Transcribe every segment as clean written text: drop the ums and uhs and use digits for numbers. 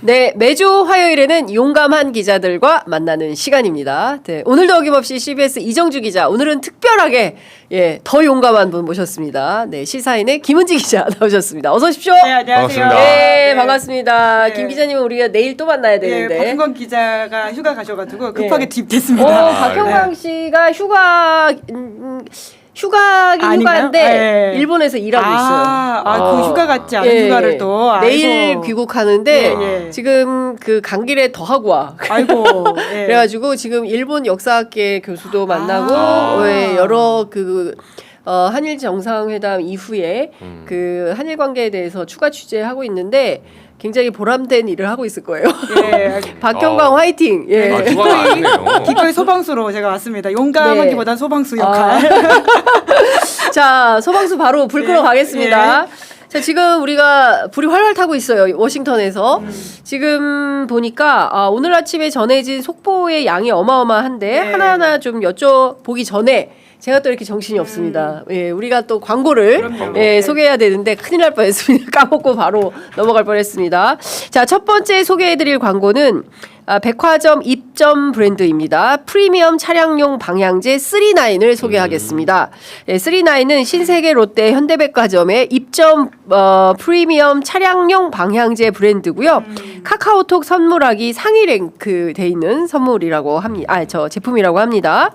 네, 매주 화요일에는 용감한 기자들과 만나는 시간입니다. 네, 오늘도 어김없이 CBS 이정주 기자, 오늘은 특별하게 더 용감한 분 모셨습니다. 네, 시사인의 김은지 기자 나오셨습니다. 어서 오십시오. 네, 안녕하세요. 네, 네. 반갑습니다. 네. 김 기자님은 우리가 내일 또 만나야 되는데. 네, 박형광 기자가 휴가 가셔가지고 급하게 투입됐습니다. 박형광 씨가 휴가인데 네. 일본에서 일하고 있어요. 그 휴가 같지 않은 휴가를 또. 내일 아이고. 귀국하는데 지금 그 감길에 더 하고 와. 아이고. 예. 그래가지고 지금 일본 역사학계 교수도 만나고 여러 한일 정상회담 이후에 그 한일 관계에 대해서 추가 취재하고 있는데 굉장히 보람된 일을 하고 있을 거예요. 예. 박형광 화이팅. 예. 기꺼이 소방수로 제가 왔습니다. 용감하기보단 소방수 역할. 자, 소방수 바로 불 끄러 가겠습니다. 자, 지금 우리가 불이 활활 타고 있어요. 워싱턴에서. 지금 보니까 오늘 아침에 전해진 속보의 양이 어마어마한데 하나하나 좀 여쭤보기 전에 제가 또 이렇게 정신이 없습니다. 예, 우리가 또 광고를 소개해야 되는데 큰일 날 뻔했습니다. 까먹고 바로 넘어갈 뻔했습니다. 자, 첫 번째 소개해드릴 광고는 백화점 입점 브랜드입니다. 프리미엄 차량용 방향제 39을 소개하겠습니다. 39는 신세계 롯데 현대백화점의 입점 프리미엄 차량용 방향제 브랜드고요. 카카오톡 선물하기 상위 랭크 돼 있는 선물이라고 합니다. 제품이라고 합니다.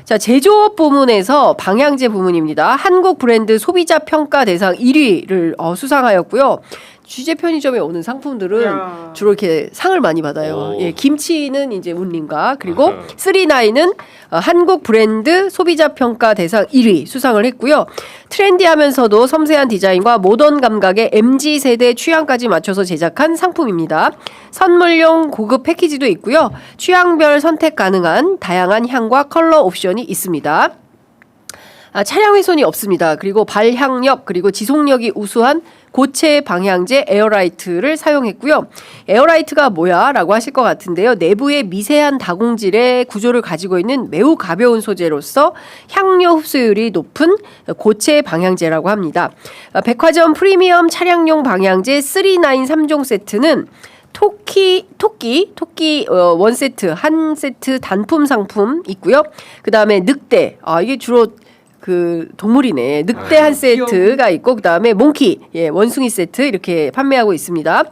자, 제조업 부문에서 방향제 부문입니다. 한국 브랜드 소비자 평가 대상 1위를 수상하였고요. 취재 편의점에 오는 상품들은 주로 이렇게 상을 많이 받아요. 예, 김치는 이제 운림과 그리고 39는 한국 브랜드 소비자 평가 대상 1위 수상을 했고요. 트렌디하면서도 섬세한 디자인과 모던 감각의 MZ세대 취향까지 맞춰서 제작한 상품입니다. 선물용 고급 패키지도 있고요. 취향별 선택 가능한 다양한 향과 컬러 옵션이 있습니다. 차량 훼손이 없습니다. 그리고 발향력 그리고 지속력이 우수한 고체 방향제 에어라이트를 사용했고요. 에어라이트가 뭐야? 라고 하실 것 같은데요. 내부에 미세한 다공질의 구조를 가지고 있는 매우 가벼운 소재로서 향료 흡수율이 높은 고체 방향제라고 합니다. 백화점 프리미엄 차량용 방향제 39 3종 세트는 토끼 1세트, 한 세트 단품 상품 있고요. 그 다음에 늑대, 이게 주로 그 동물이네. 늑대 한 세트가 있고 그다음에 몽키 원숭이 세트 이렇게 판매하고 있습니다.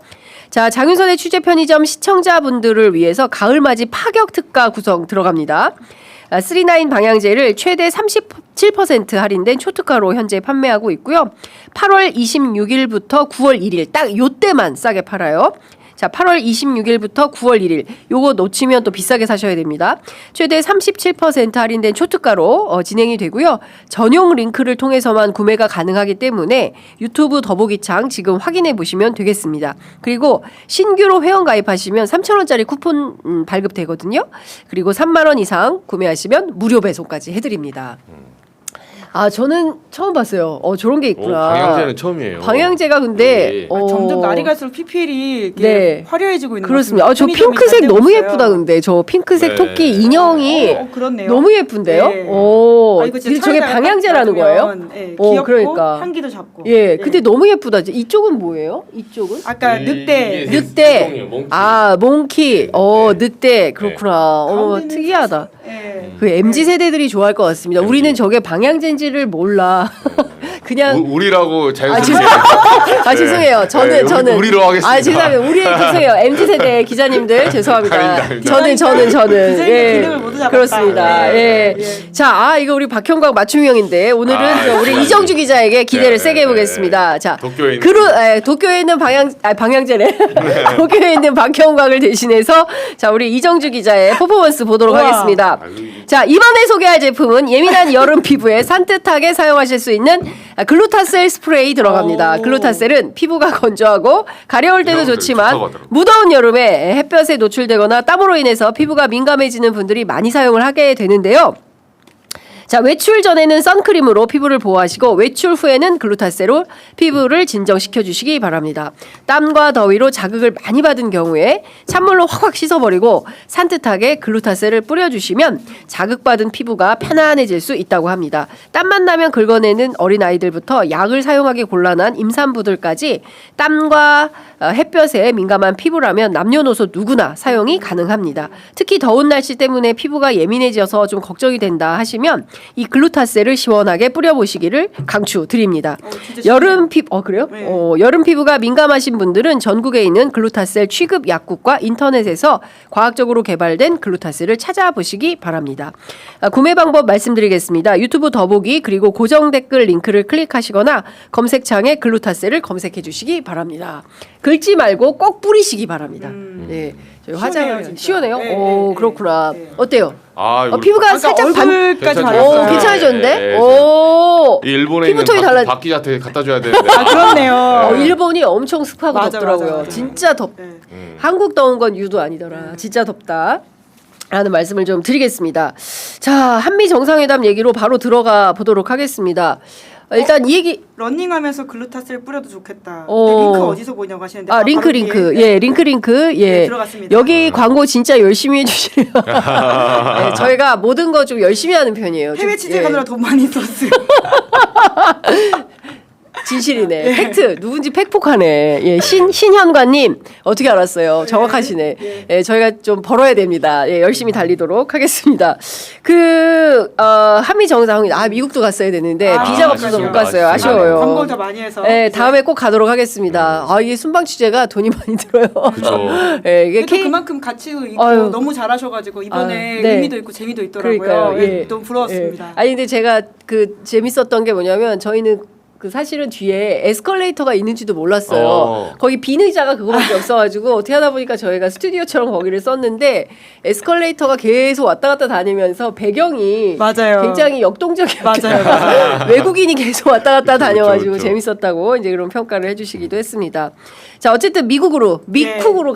자, 장윤선의 취재 편의점 시청자분들을 위해서 가을맞이 파격 특가 구성 들어갑니다. 39 방향제를 최대 37% 할인된 초특가로 현재 판매하고 있고요. 8월 26일부터 9월 1일 딱 요때만 싸게 팔아요. 자, 8월 26일부터 9월 1일 요거 놓치면 또 비싸게 사셔야 됩니다. 최대 37% 할인된 초특가로 진행이 되고요. 전용 링크를 통해서만 구매가 가능하기 때문에 유튜브 더보기창 지금 확인해 보시면 되겠습니다. 그리고 신규로 회원 가입하시면 3,000원짜리 쿠폰 발급되거든요. 그리고 3만 원 이상 구매하시면 무료 배송까지 해드립니다. 저는 처음 봤어요. 저런 게 있구나. 방향제는 처음이에요. 방향제가 근데 점점 날이 갈수록 PPL이 화려해지고 있는 것 그렇습니다. 저 핑크색 너무 예쁘다. 근데 저 핑크색 토끼 인형이 그렇네요. 너무 예쁜데요. 이거 진짜 저게 방향제라는 거예요? 귀엽고 그러니까. 향기도 잡고. 근데 너무 예쁘다. 이쪽은 뭐예요? 이쪽은? 아까 늑대. 몽키. 늑대. 그렇구나. 특이하다. 그 MZ 세대들이 좋아할 것 같습니다. 우리는 저게 방향제인지를 몰라. 그냥 우리라고 자연스럽게. 죄송해요. 저는 우리로 하겠습니다. 죄송해요. 우리 죄송해요. MZ 세대 기자님들 죄송합니다. 아닙니다. 기능을 모두 잡았다. 그렇습니다. 자, 이거 우리 박형광 맞춤형인데 오늘은 우리 이정주 기자에게 기대를 세게 해보겠습니다. 자, 도쿄에 있는 방향제래. 도쿄에 있는 박형광을 대신해서 자, 우리 이정주 기자의 퍼포먼스 보도록 하겠습니다. 자, 이번에 소개할 제품은 예민한 여름 피부에 산뜻하게 사용하실 수 있는 글루타셀 스프레이 들어갑니다. 글루타셀은 피부가 건조하고 가려울 때도 좋지만 무더운 여름에 햇볕에 노출되거나 땀으로 인해서 피부가 민감해지는 분들이 많이 사용을 하게 되는데요. 자, 외출 전에는 선크림으로 피부를 보호하시고 외출 후에는 글루타셀로 피부를 진정시켜 주시기 바랍니다. 땀과 더위로 자극을 많이 받은 경우에 찬물로 확확 씻어버리고 산뜻하게 글루타셀을 뿌려주시면 자극받은 피부가 편안해질 수 있다고 합니다. 땀만 나면 긁어내는 어린아이들부터 약을 사용하기 곤란한 임산부들까지 땀과 햇볕에 민감한 피부라면 남녀노소 누구나 사용이 가능합니다. 특히 더운 날씨 때문에 피부가 예민해져서 좀 걱정이 된다 하시면 이 글루타셀을 시원하게 뿌려보시기를 강추드립니다. 여름 피부 그래요? 네. 여름 피부가 민감하신 분들은 전국에 있는 글루타셀 취급 약국과 인터넷에서 과학적으로 개발된 글루타셀을 찾아보시기 바랍니다. 구매 방법 말씀드리겠습니다. 유튜브 더보기 그리고 고정 댓글 링크를 클릭하시거나 검색창에 글루타셀을 검색해 주시기 바랍니다. 긁지 말고 꼭 뿌리시기 바랍니다. 네, 저희 시원해요, 화장을 진짜. 시원해요. 네, 오 네, 그렇구나. 네. 어때요? 아, 이거 피부가 아까 살짝 얼굴까지 괜찮죠? 발랐어요. 괜찮아졌는데? 네, 네. 오, 이 일본에 피부톤이 있는 달라. 박기자한테 갖다 줘야 되는데. 아 그렇네요. 일본이 엄청 습하고 맞아, 덥더라고요. 맞아. 진짜 덥. 네. 한국 더운 건 유도 아니더라. 진짜 덥다. 라는 말씀을 좀 드리겠습니다. 자, 한미 정상회담 얘기로 바로 들어가 보도록 하겠습니다. 일단 이 얘기 러닝하면서 글루타셀 뿌려도 좋겠다. 어. 링크 어디서 보냐고 하시는데 링크 바로 링크. 뒤에 예, 링크. 예. 네, 들어갔습니다. 여기 광고 진짜 열심히 해 주시네요. 네, 저희가 모든 거 좀 열심히 하는 편이에요. 좀, 해외 취재 예. 가느라 돈 많이 썼어요. 진실이네. 팩트. 누군지 팩폭하네. 예, 신현관님 어떻게 알았어요? 정확하시네. 예, 저희가 좀 벌어야 됩니다. 예, 열심히 달리도록 하겠습니다. 한미 정상 미국도 갔어야 되는데 비자가 없어서 못 갔어요. 아쉬워요. 광고를 더 많이 해서. 예, 다음에 꼭 가도록 하겠습니다. 이게 순방 취재가 돈이 많이 들어요. 그죠. 예, 이게 또 그만큼 가치도 있고 아유. 너무 잘하셔가지고 이번에 네. 의미도 있고 재미도 있더라고요. 그러니까요. 예, 예. 너무 부러웠습니다. 예. 아니 근데 제가 재밌었던 게 뭐냐면 저희는 사실은 뒤에 에스컬레이터가 있는지도 몰랐어요. 거기 빈 의자가 그거밖에 없어가지고 어떻게 하다 보니까 저희가 스튜디오처럼 거기를 썼는데 에스컬레이터가 계속 왔다 갔다 다니면서 배경이 맞아요. 굉장히 역동적이었기 맞아요. 때문에 외국인이 계속 왔다 갔다 다녀가지고 그렇죠. 재밌었다고 이제 그런 평가를 해주시기도 했습니다. 자 어쨌든 미국으로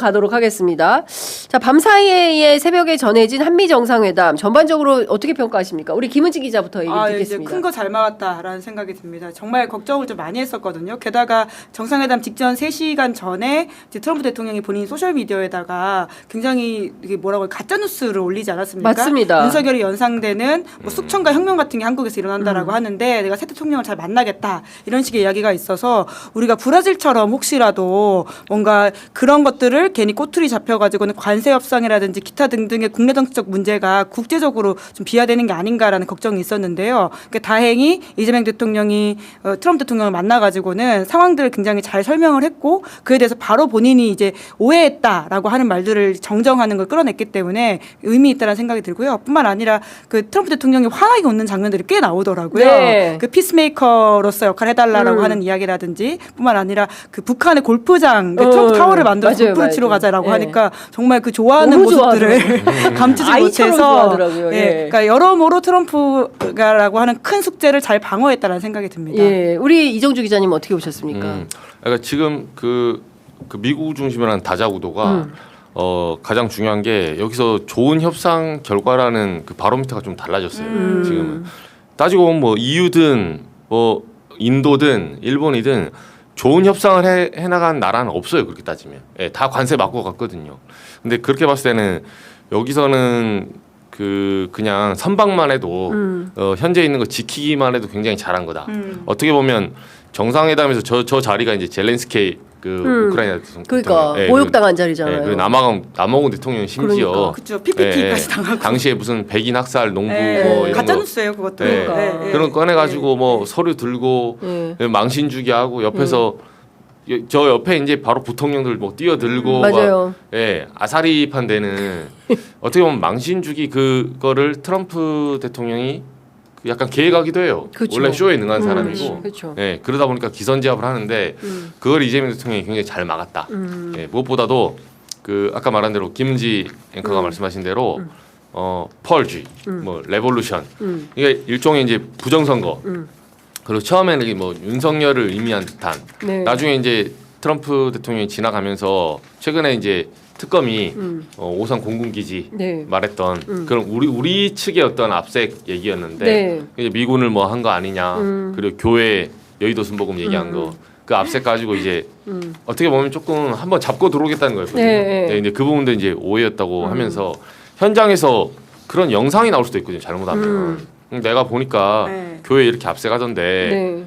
가도록 하겠습니다. 자 밤사이에 새벽에 전해진 한미 정상회담 전반적으로 어떻게 평가하십니까? 우리 김은지 기자부터 얘기 이제 듣겠습니다. 큰 거 잘 막았다라는 생각이 듭니다. 정말 걱정을 좀 많이 했었거든요. 게다가 정상회담 직전 3시간 전에 이제 트럼프 대통령이 본인 소셜 미디어에다가 굉장히 이게 뭐라고 해요? 가짜 뉴스를 올리지 않았습니까? 맞습니다. 윤석열이 연상되는 뭐 숙청과 혁명 같은 게 한국에서 일어난다라고 하는데 내가 새 대통령을 잘 만나겠다 이런 식의 이야기가 있어서 우리가 브라질처럼 혹시라도 뭔가 그런 것들을 괜히 꼬투리 잡혀가지고는 관세 협상이라든지 기타 등등의 국내 정치적 문제가 국제적으로 좀 비화되는 게 아닌가라는 걱정이 있었는데요. 그러니까 다행히 이재명 대통령이 트럼프 대통령을 만나가지고는 상황들을 굉장히 잘 설명을 했고 그에 대해서 바로 본인이 이제 오해했다라고 하는 말들을 정정하는 걸 끌어냈기 때문에 의미 있다는 생각이 들고요. 뿐만 아니라 그 트럼프 대통령이 화나게 웃는 장면들이 꽤 나오더라고요. 네. 그 피스메이커로서 역할을 해달라고 하는 이야기라든지 뿐만 아니라 그 북한의 골프장 그 트럼프 타워를 만들어서 맞아요, 골프를 치러 맞아요. 가자라고 예. 하니까 정말 그 좋아하는 너무 모습들을 감추지 아이처럼 못해서 좋아하더라고요. 예. 그러니까 여러모로 트럼프가라고 하는 큰 숙제를 잘 방어했다는 생각이 듭니다. 예, 우리 이정주 기자님 어떻게 보셨습니까? 그러니까 지금 그 미국 중심이라는 다자 구도가 가장 중요한 게 여기서 좋은 협상 결과라는 그 바로미터가 좀 달라졌어요. 지금은 따지고 보면 뭐 EU든 뭐 인도든 일본이든 좋은 협상을 해나간 나라는 없어요. 그렇게 따지면 다 관세 맞고 갔거든요. 근데 그렇게 봤을 때는 여기서는 그냥 선방만 해도 현재 있는 거 지키기만 해도 굉장히 잘한 거다. 어떻게 보면 정상회담에서 저 자리가 이제 젤렌스키 우크라이나 그러니까 대통령. 모욕당한 자리잖아요. 그리고 남아공 대통령 심지어 그러니까. 그렇죠. PPT까지 당하고. 당시에 무슨 백인 학살 농부 네. 뭐 이런 가짜 거 뉴스예요, 그것도. 네. 그러니까. 그런 거 꺼내가지고 뭐 서류 들고 망신 주기 하고 옆에서 저 옆에 이제 바로 부통령들 뭐 뛰어들고 맞아요. 아사리판 되는 어떻게 보면 망신 주기 그거를 트럼프 대통령이 약간 계획하기도 해요. 그쵸. 원래 쇼에 능한 사람이고 그쵸. 그러다 보니까 기선제압을 하는데 그걸 이재명 대통령이 굉장히 잘 막았다. 무엇보다도 아까 말한 대로 김은지 앵커가 말씀하신 대로 펄지, 뭐 레볼루션 이게 일종의 이제 부정선거. 그리고 처음에는 이게 뭐 윤석열을 의미한 듯한 네. 나중에 이제 트럼프 대통령이 지나가면서 최근에 이제 특검이 오산 공군기지 네. 말했던 그런 우리 측의 어떤 압색 얘기였는데 네. 이제 미군을 뭐 한 거 아니냐 그리고 교회 여의도 순복음 얘기한 거 그 압색 가지고 이제 어떻게 보면 조금 한번 잡고 들어오겠다는 거였거든요. 네. 근데 그 부분도 이제 오해였다고 하면서 현장에서 그런 영상이 나올 수도 있거든요. 잘못하면 내가 보니까 네. 교회 이렇게 압색하던데 네.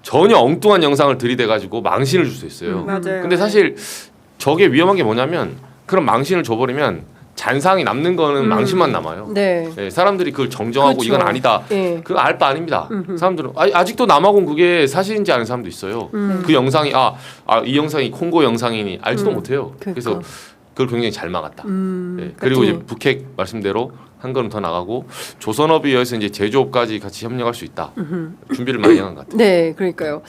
전혀 엉뚱한 영상을 들이대가지고 망신을 줄 수 있어요. 맞아요. 근데 사실 저게 위험한 게 뭐냐면 그런 망신을 줘버리면 잔상이 남는 거는 망신만 남아요. 네. 네, 사람들이 그걸 정정하고 그렇죠. 이건 아니다. 예. 그거 알 바 아닙니다. 사람들은 아직도 남아공 그게 사실인지 아는 사람도 있어요. 그 영상이 이 영상이 콩고 영상이니 알지도 못해요. 그래서 그러니까. 그걸 굉장히 잘 막았다. 네, 그리고 이제 북핵 말씀대로 한 걸음 더 나가고 조선업에 의해서 이제 제조업까지 같이 협력할 수 있다. 준비를 많이 한 것 같아요. 네, 그러니까요.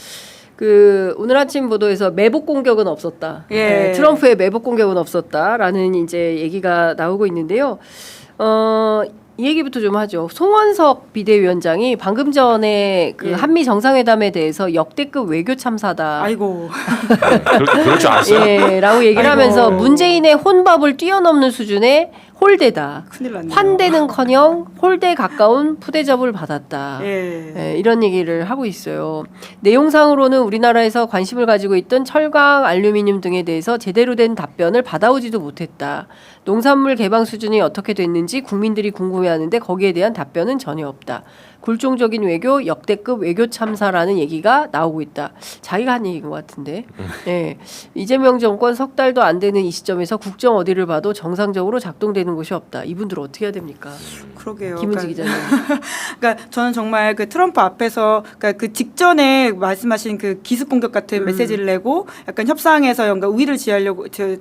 그 오늘 아침 보도에서 매복 공격은 없었다. 예. 네, 트럼프의 매복 공격은 없었다라는 이제 얘기가 나오고 있는데요. 이 얘기부터 좀 하죠. 송원석 비대위원장이 방금 전에 그 예. 한미 정상회담에 대해서 역대급 외교 참사다. 아이고. 그럴 줄 알았어요. 예, 라고 얘기를 아이고. 하면서 문재인의 혼밥을 뛰어넘는 수준의 홀대다. 큰일 났네요. 환대는커녕 홀대에 가까운 푸대접을 받았다. 예. 예, 이런 얘기를 하고 있어요. 내용상으로는 우리나라에서 관심을 가지고 있던 철강, 알루미늄 등에 대해서 제대로 된 답변을 받아오지도 못했다. 농산물 개방 수준이 어떻게 됐는지 국민들이 궁금해하는데 거기에 대한 답변은 전혀 없다. 굴종적인 외교, 역대급 외교 참사라는 얘기가 나오고 있다. 자기가 한 얘기인 것 같은데. 네. 이재명 정권 석 달도 안 되는 이 시점에서 국정 어디를 봐도 정상적으로 작동되는 곳이 없다. 이분들 어떻게 해야 됩니까? 그러게요. 김은지 기자님. 그러니까 저는 정말 그 트럼프 앞에서 그러니까 그 직전에 말씀하신 그 기습 공격 같은 메시지를 내고 약간 협상에서 뭔가 우위를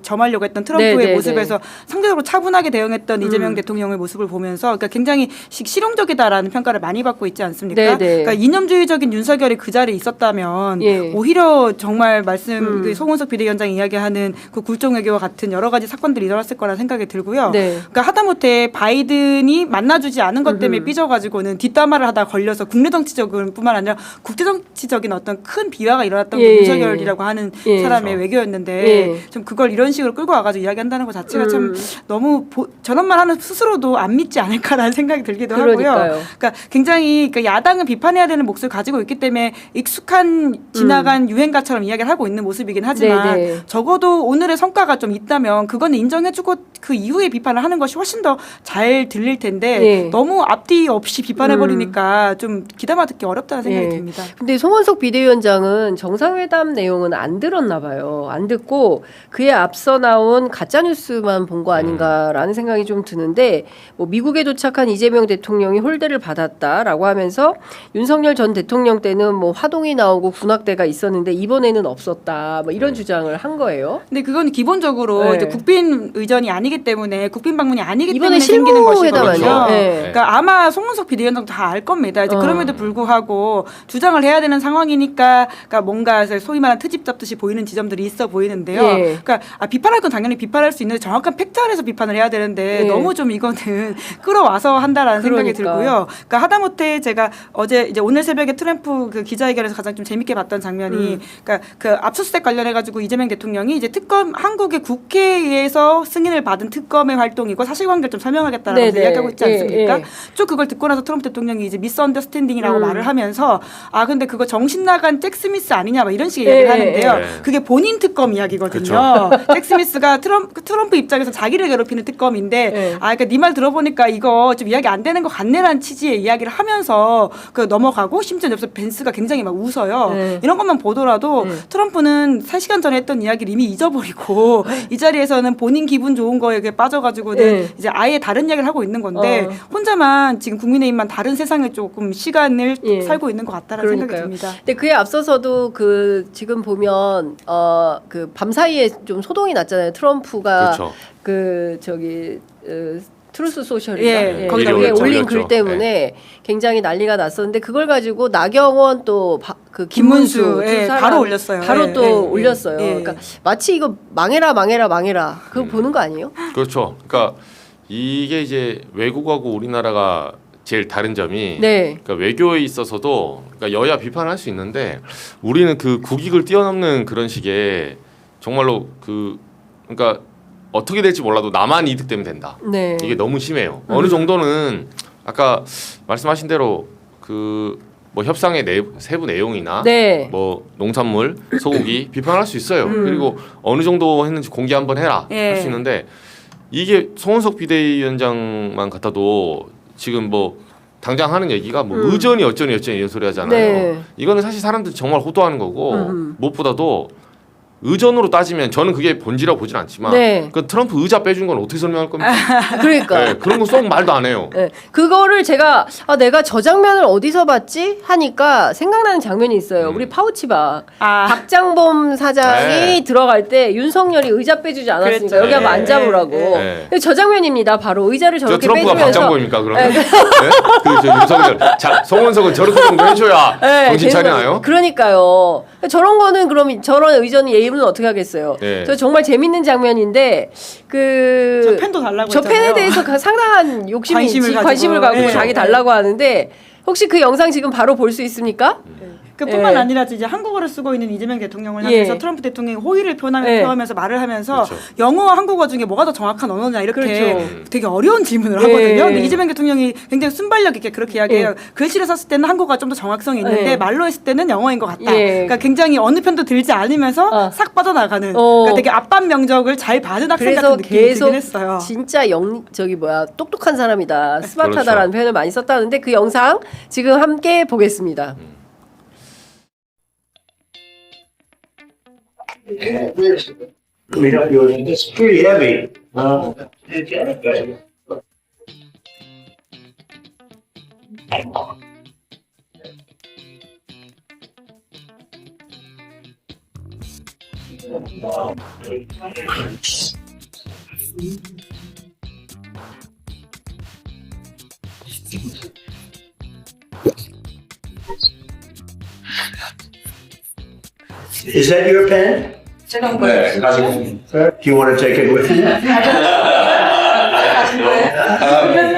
점하려고 했던 트럼프의 네, 네, 모습에서 상대적으로 차분하게 대응했던 이재명 대통령의 모습을 보면서 그러니까 굉장히 실용적이다라는 평가를 많이 받고 있지 않습니까? 네, 네. 그러니까 이념주의적인 윤석열이 그 자리에 있었다면 예. 오히려 정말 그 송원석 비대위원장이 이야기하는 그 굴종 외교와 같은 여러 가지 사건들이 일어났을 거라는 생각이 들고요. 네. 그러니까 하다못해 바이든이 만나주지 않은 것 때문에 삐져가지고는 뒷담화를 하다 걸려서 국내 정치적인 뿐만 아니라 국제 정치적인 어떤 큰 비화가 일어났던 예. 게 윤석열이라고 하는 예. 사람의 외교였는데 예. 좀 그걸 이런 식으로 끌고 와가지고 이야기한다는 것 자체가 참 너무 저런말 하는 스스로도 안 믿지 않을까라는 생각이 들기도 그러니까요. 하고요. 그러니까 굉장히 그러니까 야당은 비판해야 되는 목소리를 가지고 있기 때문에 익숙한 지나간 유행가처럼 이야기를 하고 있는 모습이긴 하지만 네, 네. 적어도 오늘의 성과가 좀 있다면 그거는 인정해주고 그 이후에 비판을 하는 것이 훨씬 더 잘 들릴 텐데 예. 너무 앞뒤 없이 비판해버리니까 좀 귀담아 듣기 어렵다는 생각이 예. 듭니다. 근데 송원석 비대위원장은 정상회담 내용은 안 들었나 봐요. 안 듣고 그에 앞서 나온 가짜 뉴스만 본 거 아닌가라는 생각이 좀 드는데 뭐 미국에 도착한 이재명 대통령이 홀대를 받았다라고 하면서 윤석열 전 대통령 때는 뭐 화동이 나오고 군악대가 있었는데 이번에는 없었다. 뭐 이런 주장을 한 거예요. 근데 그건 기본적으로 네. 이제 국빈 의전이 아니기 때문에 국빈 방문이 아니기 이번에 때문에 생기는 실무회담 것이거든요. 아니에요? 네. 그러니까 아마 송문석 비대위원장도 다 알 겁니다. 이제 그럼에도 불구하고 주장을 해야 되는 상황이니까 그러니까 뭔가 소위 말하는 트집 잡듯이 보이는 지점들이 있어 보이는데요. 예. 그러니까 비판할 건 당연히 비판할 수 있는데 정확한 팩트 안에서 비판을 해야 되는데 예. 너무 좀 이거는 끌어와서 한다라는 생각이 그러니까. 들고요. 그러니까 하다못해 제가 어제 이제 오늘 새벽에 트럼프 그 기자회견에서 가장 좀 재밌게 봤던 장면이 그러니까 그 압수수색 관련해 가지고 이재명 대통령이 이제 특검 한국의 국회에서 승인을 받은 특검의 활동이고 사실관계를 좀 설명하겠다라고 네네. 이야기하고 있지 않습니까? 예. 쭉 그걸 듣고 나서 트럼프 대통령이 이제 미스언더스탠딩이라고 말을 하면서 근데 그거 정신 나간 잭 스미스 아니냐 막 이런 식의 예, 얘기를 하는데요. 예. 그게 본인 특검 이야기거든요. 잭 스미스가 트럼프 입장에서 자기를 괴롭히는 특검인데 예. 그러니까 네 말 들어보니까 이거 좀 이야기 안 되는 것 같네라는 취지의 이야기를 하면서 그 넘어가고 심지어 옆에서 벤스가 굉장히 막 웃어요. 예. 이런 것만 보더라도 트럼프는 3시간 전에 했던 이야기를 이미 잊어버리고 이 자리에서는 본인 기분 좋은 거에 빠져가지고는 예. 이제 아예 다른 이야기를 하고 있는 건데 혼자만 지금 국민의힘만 다른 세상에 조금 시간을 예. 살고 있는 것 같다라는 생각이 그러니까요. 듭니다. 근데 그에 앞서서도 그 지금 보면 그 밤 사이에 좀 소동이 났잖아요. 트럼프가 그렇죠. 그 저기 트루스 소셜인가? 예, 거기에 올렸죠. 올린 글 올렸죠. 때문에 굉장히 난리가 났었는데 그걸 가지고 나경원 또 그 김문수, 김문수 예, 두 사람 바로 올렸어요. 바로 예, 또 예, 올렸어요. 예. 그러니까 마치 이거 망해라 그거 보는 거 아니에요? 그렇죠. 그러니까 이게 이제 외국하고 우리나라가 제일 다른 점이 네. 그러니까 외교에 있어서도 그러니까 여야 비판할 수 있는데 우리는 그 국익을 뛰어넘는 그런 식의 정말로 그러니까 어떻게 될지 몰라도 나만 이득 되면 된다. 네. 이게 너무 심해요. 어느 정도는 아까 말씀하신 대로 그 뭐 협상의 세부 내용이나 네. 뭐 농산물, 소고기 비판할 수 있어요. 그리고 어느 정도 했는지 공개 한번 해라 예. 할 수 있는데 이게 송원석 비대위원장만 같아도 지금 뭐 당장 하는 얘기가 뭐 의전이 어쩌니 이런 소리 하잖아요. 네. 이거는 사실 사람들이 정말 호도하는 거고 무엇보다도 의전으로 따지면 저는 그게 본질이라고 보진 않지만 네. 그 트럼프 의자 빼준 건 어떻게 설명할 겁니까? 그러니까. 네, 그런 거 썩 말도 안 해요. 네. 그거를 제가 내가 저 장면을 어디서 봤지 하니까 생각나는 장면이 있어요. 우리 파우치박 박장범 사장이 네. 들어갈 때 윤석열이 의자 빼주지 않았습니까? 그랬죠. 여기 한번 네. 앉아보라고. 네. 근데 저 장면입니다. 바로 의자를 저 저렇게 트럼프가 빼주면서 박장보입니까 그러면? 네? 그저 윤석열, 송원석은 저렇게 정도 해줘야 정신 계속 차리나요? 그러니까요. 저런 거는 그럼 저런 의전 예임은 어떻게 하겠어요? 네. 저 정말 재밌는 장면인데 저 펜도 달라고 저 펜에 했잖아요. 대해서 상당한 욕심이 관심을 가지고. 갖고 네. 자기 달라고 하는데 혹시 그 영상 지금 바로 볼 수 있습니까? 그뿐만 예. 아니라 이제 한국어를 쓰고 있는 이재명 대통령을 예. 향해서 트럼프 대통령이 호의를 예. 표하면서 말을 하면서 그렇죠. 영어와 한국어 중에 뭐가 더 정확한 언어냐 이렇게 그렇죠. 되게 어려운 질문을 예. 하거든요. 근데 이재명 대통령이 굉장히 순발력 있게 그렇게 이야기해요. 글씨를 썼을 때는 한국어가 좀 더 정확성이 있는데 예. 말로 했을 때는 영어인 것 같다. 예. 그러니까 굉장히 어느 편도 들지 않으면서 싹 빠져나가는 그러니까 되게 앞반 명적을 잘 받은 학생 그래서 같은 느낌이 계속 들긴 했어요. 진짜 똑똑한 사람이다, 스마트하다라는 그렇죠. 표현을 많이 썼다는데 그 영상 지금 함께 보겠습니다. Let me help you with it. It's pretty heavy. Is that your pen? Do you want to take it with you?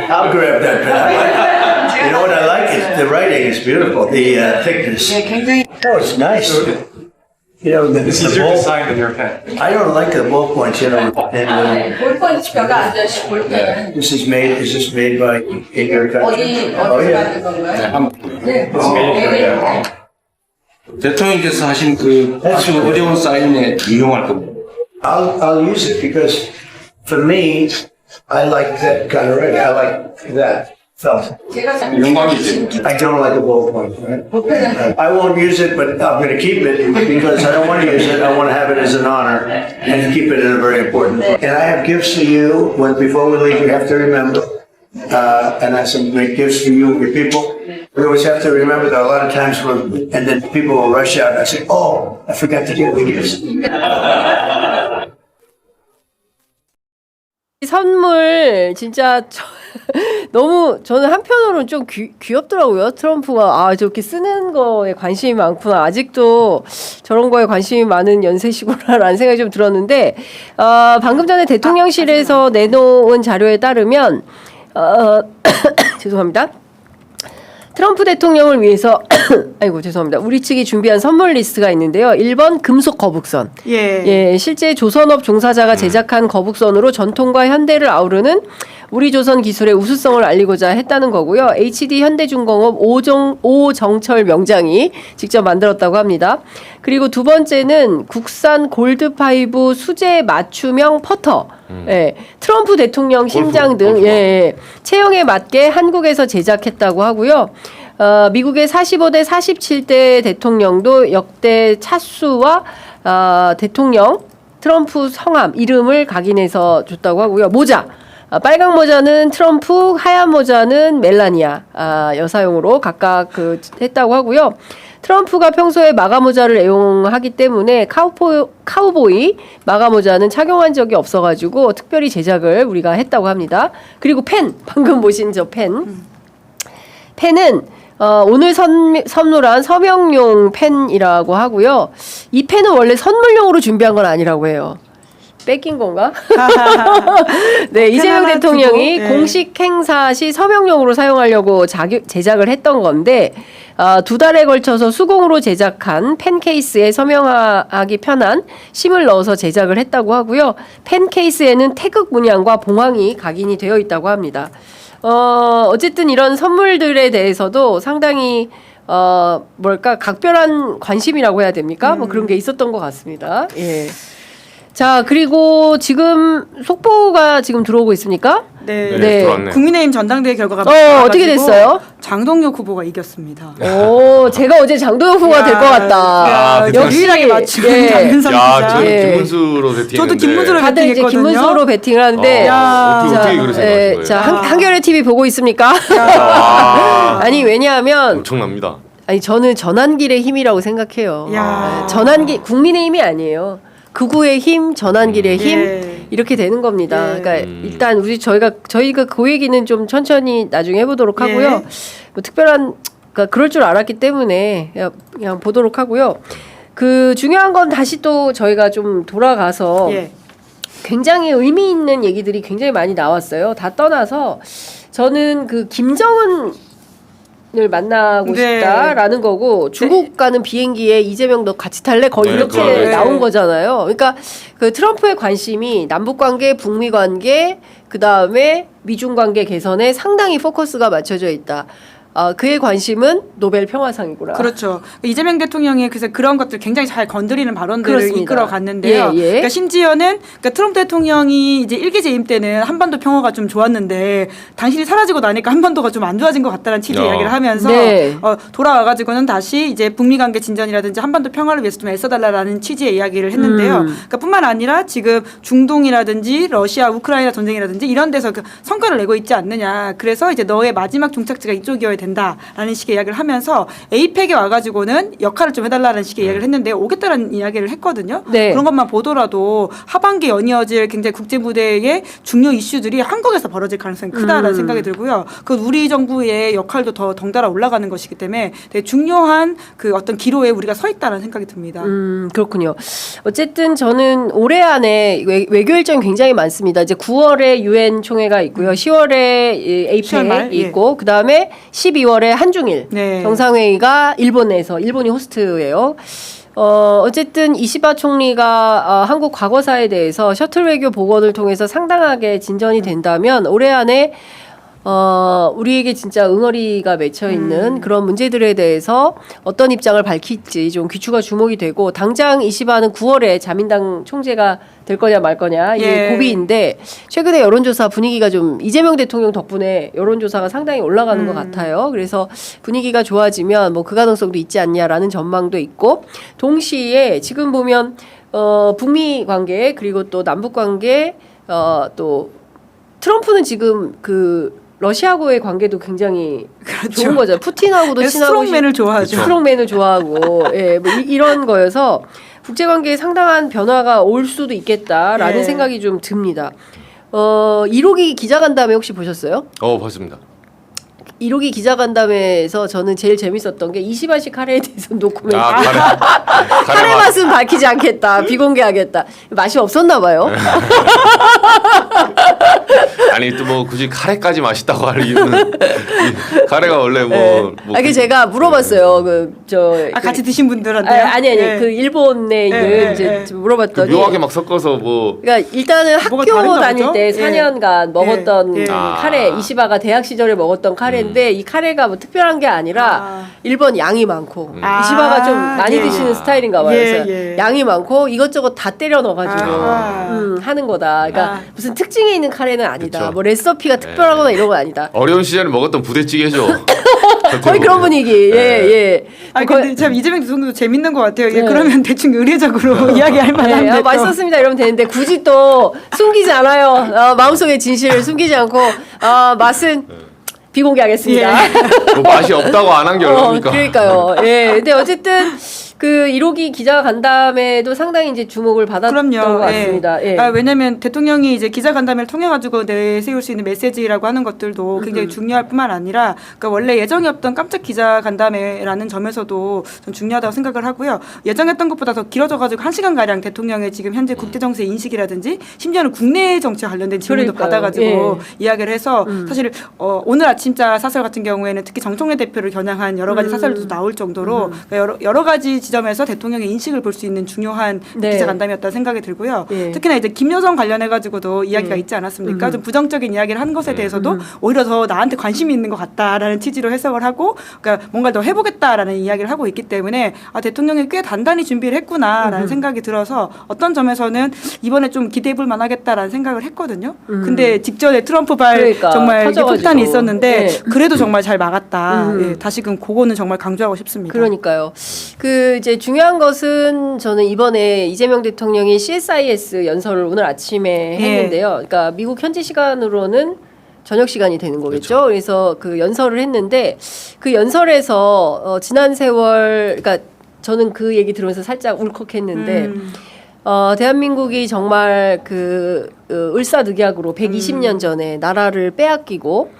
I'll grab that pen. You know what I like is the writing is beautiful. The thickness. Oh, it's nice. You know, the ball, sign with your pen. I don't like the ballpoints, you know. And 볼펜 벽에 앉아있어 볼펜 this is made by in your country. Oh 어디 yeah. 만든 건가요? 네. 대통령께서 하신 그 아주 어려운 사인에 이용할 겁니다. I'll use it because for me, I like that kind of writing. I like that felt. 제가 영광이지. I don't like a ballpoint. Right? 볼펜은 I won't use it, but I'm going to keep it because I don't want to use it. I want to have it as an honor and keep it in a very important place. And I have gifts for you. Before we leave, you have to remember. And I have some great gifts for you and your people. We always have to remember that a lot of times, and then people will rush out. I say, "Oh, I forgot to give the gifts." 이 선물 진짜 너무 저는 한편으로는 좀 귀엽더라고요. 트럼프가 저렇게 쓰는 거에 관심이 많구나. 아직도 저런 거에 관심이 많은 연세시구나라는 생각이 좀 들었는데 방금 전에 대통령실에서 내놓은 자료에 따르면 죄송합니다. 트럼프 대통령을 위해서 아이고 죄송합니다. 우리 측이 준비한 선물 리스트가 있는데요. 1번 금속 거북선. 예, 실제 조선업 종사자가 제작한 거북선으로 전통과 현대를 우리 조선 기술의 우수성을 알리고자 했다는 거고요. HD 현대중공업 오정철 명장이 직접 만들었다고 합니다. 그리고 두 번째는 국산 골드파이브 수제 맞춤형 퍼터. 예, 트럼프 대통령 심장 등 체형에 맞게 한국에서 제작했다고 하고요. 미국의 45대 47대 대통령도 역대 차수와 대통령 트럼프 성함 이름을 각인해서 줬다고 하고요. 모자. 빨강 모자는 트럼프, 하얀 모자는 멜라니아 여사용으로 각각 했다고 하고요. 트럼프가 평소에 마가 모자를 애용하기 때문에 카우보이 마가 모자는 착용한 적이 없어가지고 특별히 제작을 우리가 했다고 합니다. 그리고 펜, 방금 보신 저 펜은 오늘 선물한 서명용 펜이라고 하고요. 이 펜은 원래 선물용으로 준비한 건 아니라고 해요. 뺏긴 건가? 네, 이재명 대통령이 공식 행사 시 서명용으로 사용하려고 제작을 했던 건데 2달에 걸쳐서 수공으로 제작한 펜 케이스에 서명하기 편한 심을 넣어서 제작을 했다고 하고요. 펜 케이스에는 태극 문양과 봉황이 각인이 되어 있다고 합니다. 어쨌든 이런 선물들에 대해서도 상당히 각별한 관심이라고 해야 됩니까? 뭐 그런 게 있었던 것 같습니다. 예. 자, 그리고 지금 속보가 지금 들어오고 있습니까? 네. 네. 들어왔네. 국민의힘 전당대회 결과가 어떻게 나와가지고 됐어요? 장동혁 후보가 이겼습니다. 오, 제가 어제 장도영 후보가 될 것 같다. 아, 역시 유일하게 맞춘 예. 장윤선 야, 기자. 저는 예. 김문수로 배팅했는데. 저도 김문수로 다들 이제 배팅했거든요. 김문수로 배팅을 하는데 어떻게 그렇게 생각하신 거예요? 자, 한겨레 TV 보고 있습니까? 아니 왜냐하면 엄청납니다. 아니 저는 전환길의 힘이라고 생각해요. 야. 전환길 국민의힘이 아니에요. 극우의 힘, 전환길의 힘 예. 이렇게 되는 겁니다. 예. 그러니까 일단 저희가 그 얘기는 좀 천천히 나중에 해보도록 하고요. 예. 뭐 특별한 그러니까 그럴 줄 알았기 때문에 그냥 보도록 하고요. 그 중요한 건 다시 또 저희가 좀 돌아가서 예. 굉장히 의미 있는 얘기들이 굉장히 많이 나왔어요. 다 떠나서 저는 그 김정은을 만나고 네. 싶다라는 거고 중국 가는 비행기에 이재명 너 같이 탈래? 거의 네, 이렇게 그거네. 나온 거잖아요. 그러니까 그 트럼프의 관심이 남북 관계, 북미 관계, 그 다음에 미중 관계 개선에 상당히 포커스가 맞춰져 있다. 그의 관심은 노벨 평화상이구나. 그렇죠. 이재명 대통령이 그래서 그런 것들 굉장히 잘 건드리는 발언들을 그렇습니다. 이끌어 갔는데요. 예, 예. 그러니까 심지어는 그러니까 트럼프 대통령이 이제 일기 재임 때는 한반도 평화가 좀 좋았는데 당신이 사라지고 나니까 한반도가 좀 안 좋아진 것 같다는 취지의 이야기를 하면서 네. 돌아와가지고는 다시 이제 북미 관계 진전이라든지 한반도 평화를 위해서 좀 애써달라는 취지의 이야기를 했는데요. 그러니까 뿐만 아니라 지금 중동이라든지 러시아 우크라이나 전쟁이라든지 이런 데서 그 성과를 내고 있지 않느냐. 그래서 이제 너의 마지막 종착지가 이쪽이어야 된다라는 식의 이야기를 하면서 에이펙에 와가지고는 역할을 좀 해달라는 식의 이야기를 했는데 오겠다라는 이야기를 했거든요. 네. 그런 것만 보더라도 하반기 연이어질 굉장히 국제 무대의 중요 이슈들이 한국에서 벌어질 가능성이 크다라는 생각이 들고요. 그 우리 정부의 역할도 더 덩달아 올라가는 것이기 때문에 되게 중요한 그 어떤 기로에 우리가 서 있다는 생각이 듭니다. 그렇군요. 어쨌든 저는 올해 안에 외교 일정이 굉장히 많습니다. 이제 9월에 유엔 총회가 있고요. 10월에 10월 말, 에이펙이 있고 그 다음에 12월에 한중일 네. 정상회의가 일본이 호스트예요. 어쨌든 이시바 총리가 한국 과거사에 대해서 셔틀 외교 복원을 통해서 상당하게 진전이 된다면 올해 안에 우리에게 진짜 응어리가 맺혀 있는 그런 문제들에 대해서 어떤 입장을 밝힐지 좀 귀추가 주목이 되고 당장 이시바는 9월에 자민당 총재가 될 거냐 말 거냐 예. 이 고비인데 최근에 여론조사 분위기가 좀 이재명 대통령 덕분에 여론조사가 상당히 올라가는 것 같아요. 그래서 분위기가 좋아지면 뭐 그 가능성도 있지 않냐라는 전망도 있고 동시에 지금 보면 북미 관계 그리고 또 남북 관계 또 트럼프는 지금 그 러시아하고의 관계도 굉장히 그렇죠. 좋은 거죠. 푸틴하고도 친하고 스트롱맨을 좋아하죠. 스트롱맨을 좋아하고 뭐 이런 거여서 국제 관계에 상당한 변화가 올 수도 있겠다라는 예. 생각이 좀 듭니다. 1호기 기자간담회 혹시 보셨어요? 봤습니다. 1호기 기자간담회에서 저는 제일 재밌었던 게 이시바식 카레에 대해서 노코멘트. 카레 맛은 밝히지 않겠다. 비공개하겠다. 맛이 없었나 봐요. 아니 또 뭐 굳이 카레까지 맛있다고 할 이유는 카레가 원래 그 제가 물어봤어요. 같이 드신 분들한테 아니 그 일본에 있는 이제 물어봤더니 묘하게 막 섞어서 뭐 그러니까 일단은 뭐가 학교 다른가 다닐 보죠? 때 예. 4년간 먹었던 예. 카레 이시바가 대학 시절에 먹었던 카레인데 이 카레가 뭐 특별한 게 아니라 일본 양이 많고 이시바가 좀 많이 예. 드시는 스타일인가 봐요. 그래서 예. 양이 많고 이것저것 다 때려 넣어가지고 하는 거다. 그러니까 무슨 특징이 있는 카레는 아니다. 그쵸. 뭐 레시피가 특별하거나 이런 건 아니다. 어려운 시절에 먹었던 부대찌개죠. 거의 그런 분위기. 예. 아니 근데 참 이재명 대통령도 재밌는 것 같아요. 네. 그러면 대충 의례적으로 이야기할 만한데 또. 맛있었습니다 이러면 되는데 굳이 또 숨기지 않아요. 마음속의 진실을 숨기지 않고 맛은 비공개하겠습니다. 뭐 맛이 없다고 안 한 게 얼마입니까? 그러니까요. 예. 근데 어쨌든 그 1호기 기자간담회도 상당히 이제 주목을 받았던 것 같습니다. 예. 왜냐하면 대통령이 이제 기자간담회를 통해 가지고 내세울 수 있는 메시지라고 하는 것들도 굉장히 중요할 뿐만 아니라 그러니까 원래 예정이 없던 깜짝 기자간담회라는 점에서도 전 중요하다고 생각을 하고요. 예정했던 것보다 더 길어져 가지고 1시간 가량 대통령의 지금 현재 국제 정세 인식이라든지 심지어는 국내 정치와 관련된 질문도 그러니까요. 받아가지고 예. 이야기를 해서 사실 오늘 아침자 사설 같은 경우에는 특히 정청래 대표를 겨냥한 여러 가지 사설도 나올 정도로 그러니까 여러 가지 지점에서 대통령의 인식을 볼 수 있는 중요한 네. 기자간담회였다 생각이 들고요. 예. 특히나 이제 김여정 관련해 가지고도 이야기가 있지 않았습니까? 좀 부정적인 이야기를 한 것에 대해서도 오히려 더 나한테 관심이 있는 것 같다라는 취지로 해석을 하고, 그러니까 뭔가 더 해보겠다라는 이야기를 하고 있기 때문에 아 대통령이 꽤 단단히 준비를 했구나라는 생각이 들어서 어떤 점에서는 이번에 좀 기대해볼 만하겠다라는 생각을 했거든요. 근데 직전에 트럼프발 그러니까, 정말 이게 터져가지고. 폭탄이 있었는데 네. 그래도 정말 잘 막았다. 예, 다시금 그거는 정말 강조하고 싶습니다. 그러니까요. 그 이제 중요한 것은 저는 이번에 이재명 대통령이 CSIS 연설을 오늘 아침에 예. 했는데요. 그러니까 미국 현지 시간으로는 저녁 시간이 되는 거겠죠. 그래서 그 연설을 했는데 그 연설에서 지난 세월, 그러니까 저는 그 얘기 들으면서 살짝 울컥했는데. 대한민국이 정말 그 을사늑약으로 120년 전에 나라를 빼앗기고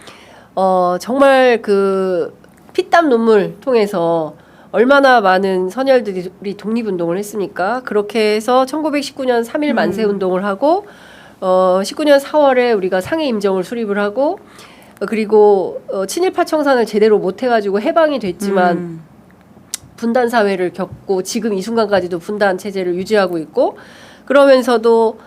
정말 그 피땀 눈물 통해서 얼마나 많은 선열들이 독립운동을 했습니까? 그렇게 해서 1919년 3.1 만세운동을 하고 19년 4월에 우리가 상해 임정을 수립을 하고 그리고 친일파 청산을 제대로 못 해가지고 해방이 됐지만 분단 사회를 겪고 지금 이 순간까지도 분단 체제를 유지하고 있고 그러면서도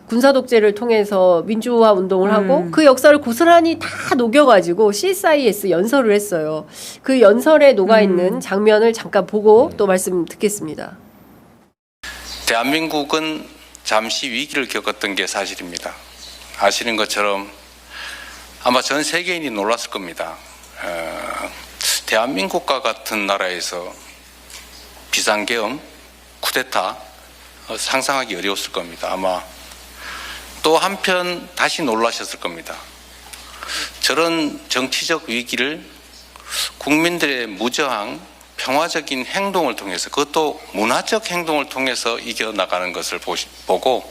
군사 독재를 통해서 민주화 운동을 하고 그 역사를 고스란히 다 녹여가지고 CSIS 연설을 했어요. 그 연설에 녹아 있는 장면을 잠깐 보고 또 말씀 듣겠습니다. 대한민국은 잠시 위기를 겪었던 게 사실입니다. 아시는 것처럼 아마 전 세계인이 놀랐을 겁니다. 대한민국과 같은 나라에서 비상계엄, 쿠데타 상상하기 어려웠을 겁니다. 아마 또 한편 다시 놀라셨을 겁니다. 저런 정치적 위기를 국민들의 무저항, 평화적인 행동을 통해서 그것도 문화적 행동을 통해서 이겨나가는 것을 보고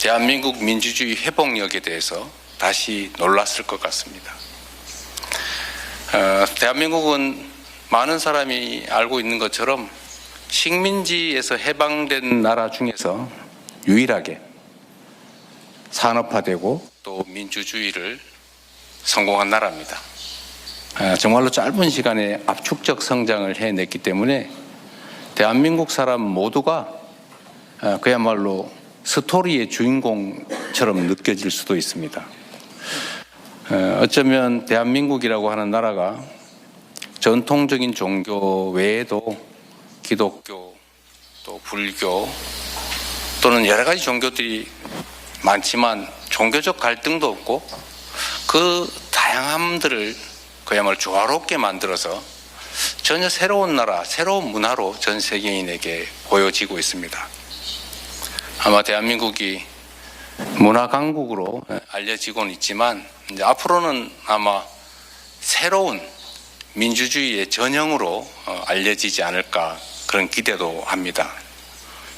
대한민국 민주주의 회복력에 대해서 다시 놀랐을 것 같습니다. 대한민국은 많은 사람이 알고 있는 것처럼 식민지에서 해방된 나라 중에서 유일하게 산업화되고 또 민주주의를 성공한 나라입니다. 정말로 짧은 시간에 압축적 성장을 해냈기 때문에 대한민국 사람 모두가 그야말로 스토리의 주인공처럼 느껴질 수도 있습니다. 어쩌면 대한민국이라고 하는 나라가 전통적인 종교 외에도 기독교, 또 불교 또는 여러 가지 종교들이 많지만 종교적 갈등도 없고 그 다양함들을 그야말로 조화롭게 만들어서 전혀 새로운 나라, 새로운 문화로 전 세계인에게 보여지고 있습니다. 아마 대한민국이 문화 강국으로 알려지고는 있지만 이제 앞으로는 아마 새로운 민주주의의 전형으로 알려지지 않을까 그런 기대도 합니다.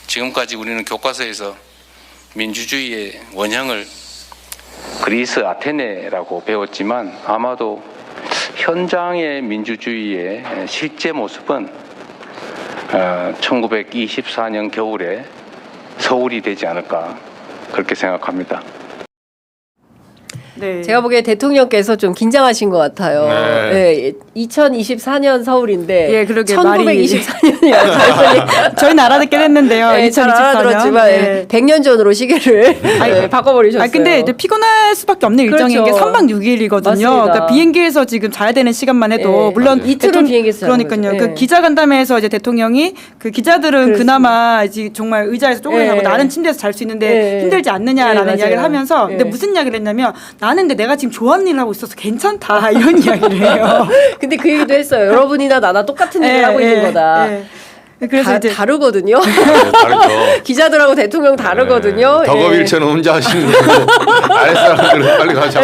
지금까지 우리는 교과서에서 민주주의의 원형을 그리스 아테네라고 배웠지만 아마도 현장의 민주주의의 실제 모습은 1924년 겨울에 서울이 되지 않을까 그렇게 생각합니다. 네. 제가 보기에 대통령께서 좀 긴장하신 것 같아요. 네. 2024년 서울인데 예, 그러게 1924년이라서 저희 알아듣긴 했는데요. 잘 2024년. 알아들었지만 네. 100년 전으로 시계를 바꿔버리셨어요. 아 근데 이제 피곤할 수밖에 없는 일정인 게 그렇죠. 3박 6일이거든요. 맞습니다. 그러니까 비행기에서 지금 자야 되는 시간만 해도 네. 물론 이틀을 비행기에서 자는 그러니까요. 거죠. 그 네. 기자간담회에서 이제 대통령이 그 기자들은 그렇습니다. 그나마 이제 정말 의자에서 쪼그려가고 네. 나는 침대에서 잘 수 있는데 네. 힘들지 않느냐라는 네, 이야기를 맞아요. 하면서 근데 네. 무슨 이야기를 했냐면 나는 근데 내가 지금 좋아하는 일을 하고 있어서 괜찮다 이런 이야기를 해요. 근데 그 얘기도 했어요. 여러분이나 나나 똑같은 일을 예, 하고 예, 있는 거다. 예. 그래서 이제 다르거든요. 다르죠. 기자들하고 대통령 다르거든요. 네, 덕업일체는 혼자 하시는 거고 아랫사람들은 빨리 가자.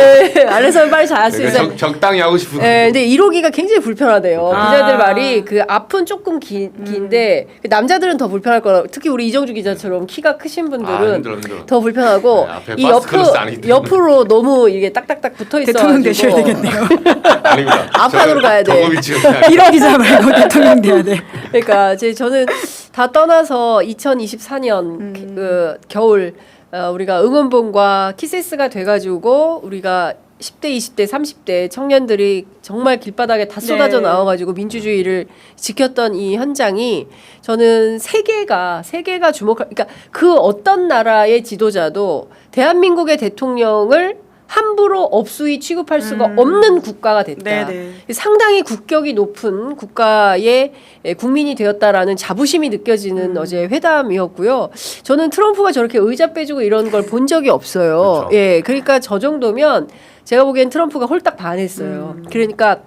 아래서 빨리 잘 수 있어요. 적당히 하고 싶은 네, 근데 이러기가 굉장히 불편하대요. 아. 기자들 말이 그 앞은 조금 긴데 그 남자들은 더 불편할 거라. 특히 우리 이정주 기자처럼 키가 크신 분들은 힘들어. 더 불편하고 네, 앞에 이 파스트 클래스 아니기 때문에. 옆으로 너무 이게 딱딱딱 붙어 있어. 대통령 되셔야 되겠네요. 아닙니다. 앞판으로 가야 돼. 덕업일체가 이런 기자 말고 대통령 돼야 돼. 그러니까 저는 다 떠나서 2024년 그 겨울 우리가 응원봉과 키세스가 돼가지고 우리가 10대, 20대, 30대 청년들이 정말 길바닥에 다 쏟아져 네. 나와가지고 민주주의를 지켰던 이 현장이 저는 세계가 그러니까 그 어떤 나라의 지도자도 대한민국의 대통령을 함부로 업수히 취급할 수가 없는 국가가 됐다. 네네. 상당히 국격이 높은 국가의 국민이 되었다라는 자부심이 느껴지는 어제 회담이었고요. 저는 트럼프가 저렇게 의자 빼주고 이런 걸 본 적이 없어요. 그렇죠. 예, 그러니까 저 정도면 제가 보기엔 트럼프가 홀딱 반했어요. 그러니까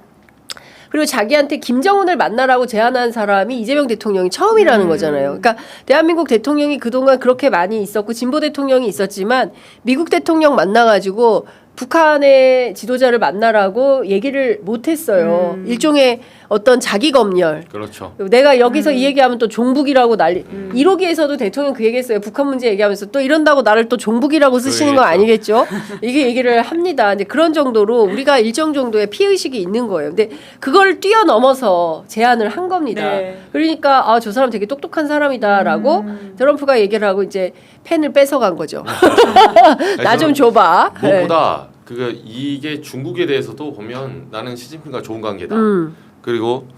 그리고 자기한테 김정은을 만나라고 제안한 사람이 이재명 대통령이 처음이라는 거잖아요. 그러니까 대한민국 대통령이 그동안 그렇게 많이 있었고 진보 대통령이 있었지만 미국 대통령 만나가지고 북한의 지도자를 만나라고 얘기를 못했어요. 일종의 어떤 자기 검열. 그렇죠. 내가 여기서 이 얘기하면 또 종북이라고 난리. 1호기에서도 대통령 그 얘기했어요. 북한 문제 얘기하면서 또 이런다고 나를 또 종북이라고 쓰시는 거 아니겠죠? 이게 얘기를 합니다. 근데 그런 정도로 우리가 일정 정도의 피의식이 있는 거예요. 근데 그걸 뛰어넘어서 제안을 한 겁니다. 네. 그러니까 아, 저 사람 되게 똑똑한 사람이다라고 트럼프가 얘기를 하고 이제 펜을 뺏어간 거죠. 나 좀 줘봐. 무엇보다 이게 중국에 대해서도 보면 나는 시진핑과 좋은 관계다. 그리고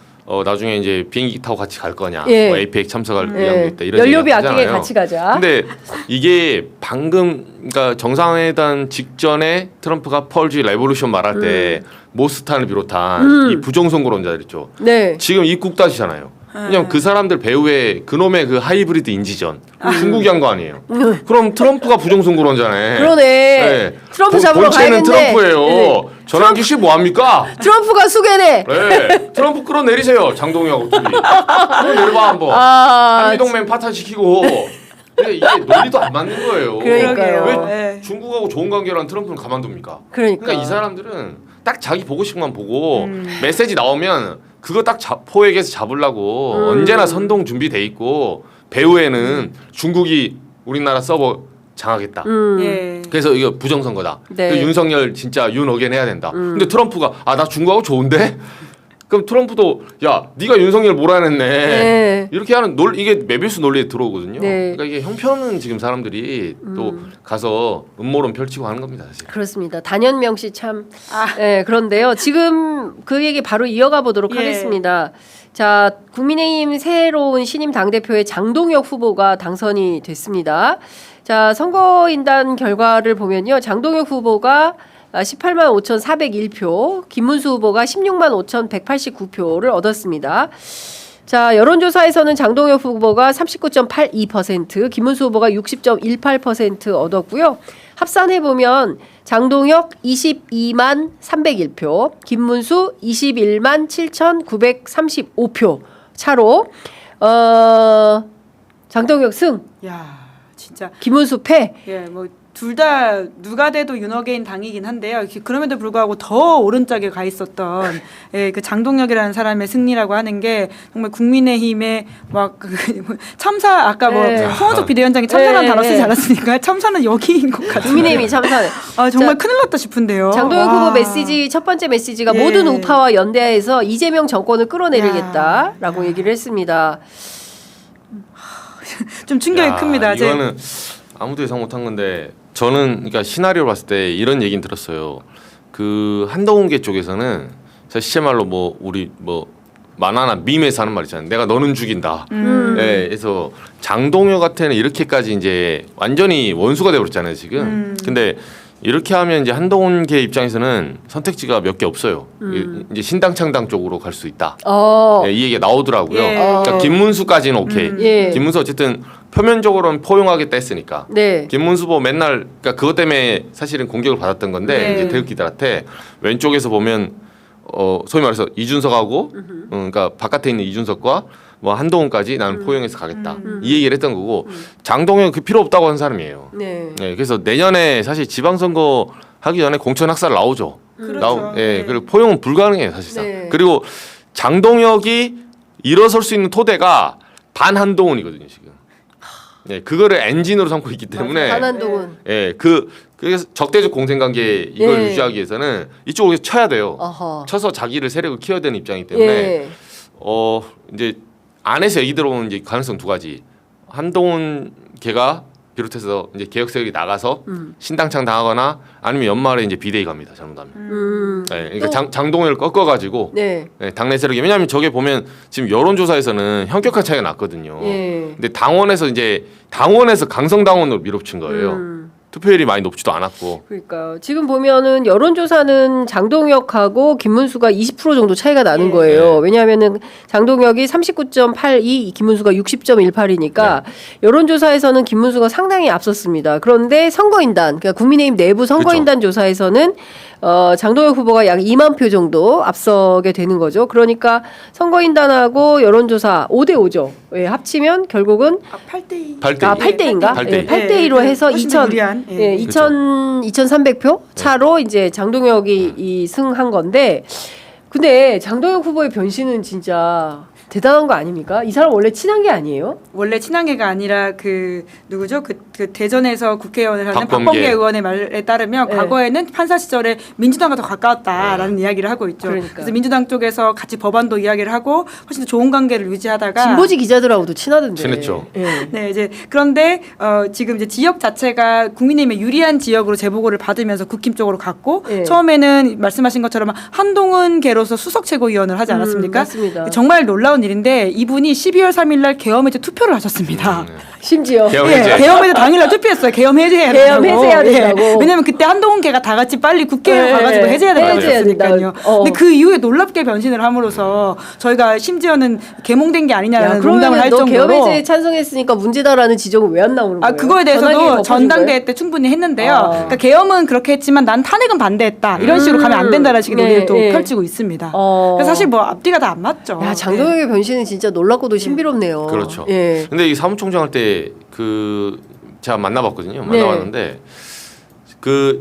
나중에 이제 비행기 타고 같이 갈 거냐, 예. 뭐 에이펙 참석할 예. 의향도 있다 이런 연료비 얘기 아끼게 하잖아요. 같이 가자. 근데 이게 방금 그러니까 정상회담 직전에 트럼프가 펄지 레볼루션 말할 때 모스탄을 비롯한 이 부정선거론자들 있죠. 네. 지금 입국 따지잖아요. 왜냐면 그 사람들 배후에 그놈의 그 하이브리드 인지전 중국이 한 거 아니에요. 그럼 트럼프가 부정선거론자네. 그러네. 네. 트럼프 잡으러 본체는 가야겠네. 트럼프예요. 네. 전환기 씨 뭐합니까? 트럼프가 수괴네. 네. 트럼프 끌어내리세요. 장동혁하고 둘이. 끌어내려봐 한번. 한미동맹 파탄시키고. 근데 이게 논리도 안 맞는 거예요. 그러니까요. 왜 네. 중국하고 좋은 관계라는 트럼프는 가만둡니까? 그러니까. 이 사람들은 딱 자기 보고 싶은 것만 보고 메시지 나오면 그거 딱 포획해서 잡으려고 언제나 선동 준비돼 있고 배후에는 중국이 우리나라 서버 장악했다. 예. 그래서 이거 부정선거다. 네. 그래서 윤석열 진짜 윤 어겐 해야 된다. 근데 트럼프가 나 중국하고 좋은데? 그럼 트럼프도 야 네가 윤석열 몰아냈네. 네. 이렇게 하는 이게 메비우스 논리에 들어오거든요. 네. 그러니까 이게 형편은 지금 사람들이 또 가서 음모론 펼치고 하는 겁니다. 사실. 그렇습니다. 단연명 씨 참. 네, 그런데요. 지금 그 얘기 바로 이어가 보도록 예. 하겠습니다. 자, 국민의힘 새로운 신임 당대표의 장동혁 후보가 당선이 됐습니다. 자, 선거인단 결과를 보면요. 장동혁 후보가 18만 5,401표, 김문수 후보가 16만 5,189표를 얻었습니다. 자, 여론조사에서는 장동혁 후보가 39.82%, 김문수 후보가 60.18% 얻었고요. 합산해보면 장동혁 22만 301표, 김문수 21만 7,935표 차로 장동혁 승, 야, 진짜. 김문수 패. 예, 뭐 둘 다 누가 돼도 윤어게인 당이긴 한데요. 그럼에도 불구하고 더 오른쪽에 가 있었던 그 장동혁이라는 사람의 승리라고 하는 게 정말 국민의힘의 막 참사 아까 뭐 네. 홍원석 비대위원장이 참사라는 네, 단어 쓰지 네. 않았으니까 참사는 여기인 것 같아요. 국민의힘이 참사네. 아 정말 자, 큰일 났다 싶은데요. 장동혁 와. 후보 메시지 첫 번째 메시지가 예. 모든 우파와 연대해서 이재명 정권을 끌어내리겠다라고 얘기를 했습니다. 좀 충격이 야, 큽니다. 이거는 아무도 예상 못한 건데 저는 그러니까 시나리오 봤을 때 이런 얘기는 들었어요. 그 한동훈계 쪽에서는 시체 말로 뭐 우리 뭐 만화나 밈에서 하는 말 있잖아요. 내가 너는 죽인다. 네, 그래서 장동혁 같은 이렇게까지 이제 완전히 원수가 되어버렸잖아요 지금. 근데 이렇게 하면 이제 한동훈계 입장에서는 선택지가 몇 개 없어요. 이제 신당 창당 쪽으로 갈 수 있다. 네, 이 얘기가 나오더라고요. 예. 그러니까 김문수까지는 오케이. 예. 김문수 어쨌든 표면적으로는 포용하겠다 했으니까. 네. 김문수 후보 맨날 그러니까 그것 때문에 사실은 공격을 받았던 건데 네. 이제 태극기들한테 왼쪽에서 보면 소위 말해서 이준석하고 그러니까 바깥에 있는 이준석과 뭐 한동훈까지 나는 포용해서 가겠다 이 얘기를 했던 거고 장동혁은 그 필요 없다고 하는 사람이에요. 네. 네, 그래서 내년에 사실 지방선거 하기 전에 공천 학살 나오죠. 그렇죠. 예, 네. 그리고 포용은 불가능해요 사실상. 네. 그리고 장동혁이 일어설 수 있는 토대가 반한동훈이거든요 지금. 네, 그거를 엔진으로 삼고 있기 때문에. 한한동훈. 예, 그래서 적대적 공생관계 이걸 예. 유지하기 위해서는 이쪽으로 쳐야 돼요. 어허. 쳐서 자기를 세력을 키워야 되는 입장이기 때문에 예. 이제 안에서 얘기 들어오는 이제 가능성 두 가지. 한동훈 걔가 비롯해서 이제 개혁 세력이 나가서 신당창 당하거나 아니면 연말에 이제 비대위 갑니다. 잘못하면. 네, 그러니까 장동혁을 꺾어가지고 네. 네, 당내 세력이 왜냐하면 저게 보면 지금 여론조사에서는 현격한 차이가 났거든요. 예. 근데 당원에서 강성당원으로 밀어붙인 거예요. 투표율이 많이 높지도 않았고. 그러니까 지금 보면은 여론조사는 장동혁하고 김문수가 20% 정도 차이가 나는 거예요. 왜냐하면은 장동혁이 39.82, 김문수가 60.18이니까 여론조사에서는 김문수가 상당히 앞섰습니다. 그런데 선거인단, 그러니까 국민의힘 내부 선거인단 조사에서는 장동혁 후보가 약 2만 표 정도 앞서게 되는 거죠. 그러니까 선거인단하고 여론조사 5대5죠. 예, 합치면 결국은 8대2. 8대인가? 8대2. 8대2로 해서 훨씬 더 유리한. 예, 2,300표 차로 이제 장동혁이 승한 건데, 근데 장동혁 후보의 변신은 진짜 대단한 거 아닙니까? 이 사람 원래 친한 게 아니에요? 원래 친한계가 아니라 그 누구죠? 그 대전에서 국회의원을 하는 박범계 박범계 의원의 말에 따르면 네. 과거에는 판사 시절에 민주당과 더 가까웠다라는 이야기를 하고 있죠. 그러니까. 그래서 민주당 쪽에서 같이 법안도 이야기를 하고 훨씬 더 좋은 관계를 유지하다가 진보지 기자들하고도 친하던데. 친했죠. 예. 네, 이제 그런데 지금 이제 지역 자체가 국민의힘의 유리한 지역으로 재보고를 받으면서 국힘 쪽으로 갔고 예. 처음에는 말씀하신 것처럼 한동훈계로서 수석 최고위원을 하지 않았습니까? 맞습니다. 정말 놀라운 일인데 이분이 12월 3일 날 계엄해제 투표를 하셨습니다. 심지어 개혁 예, 해제. 계엄해제 당일날 투표했어요. 계엄 해제해야 된다고. 계엄 해제해야 된다고. 예. 왜냐면 그때 한동훈 걔가 다 같이 빨리 국회에 예, 가가지고 해제해야 된다고 해제해야 했으니까요. 된다고. 근데 그 이후에 놀랍게 변신을 함으로써 저희가 심지어는 개몽된 게 아니냐는 농담을 그러면 할 너 정도로 계엄해제에 찬성했으니까 문제다라는 지적은 왜 안 나오는 거예요? 그거에 전화기가 대해서도 엎어진 전당대회 거예요? 때 충분히 했는데요. 아. 그러니까 계엄은 그렇게 했지만 난 탄핵은 반대했다. 이런 식으로 가면 안 된다라는 식의 논의를 네, 또 네. 펼치고 있습니다. 어. 그래서 사실 뭐 앞뒤가 다 안 맞죠. 야, 장동혁의 변신은 진짜 놀랍고도 신비롭네요. 그렇죠. 예. 근데 이 사무총장 할 때 제가 만나봤거든요. 네. 만나봤는데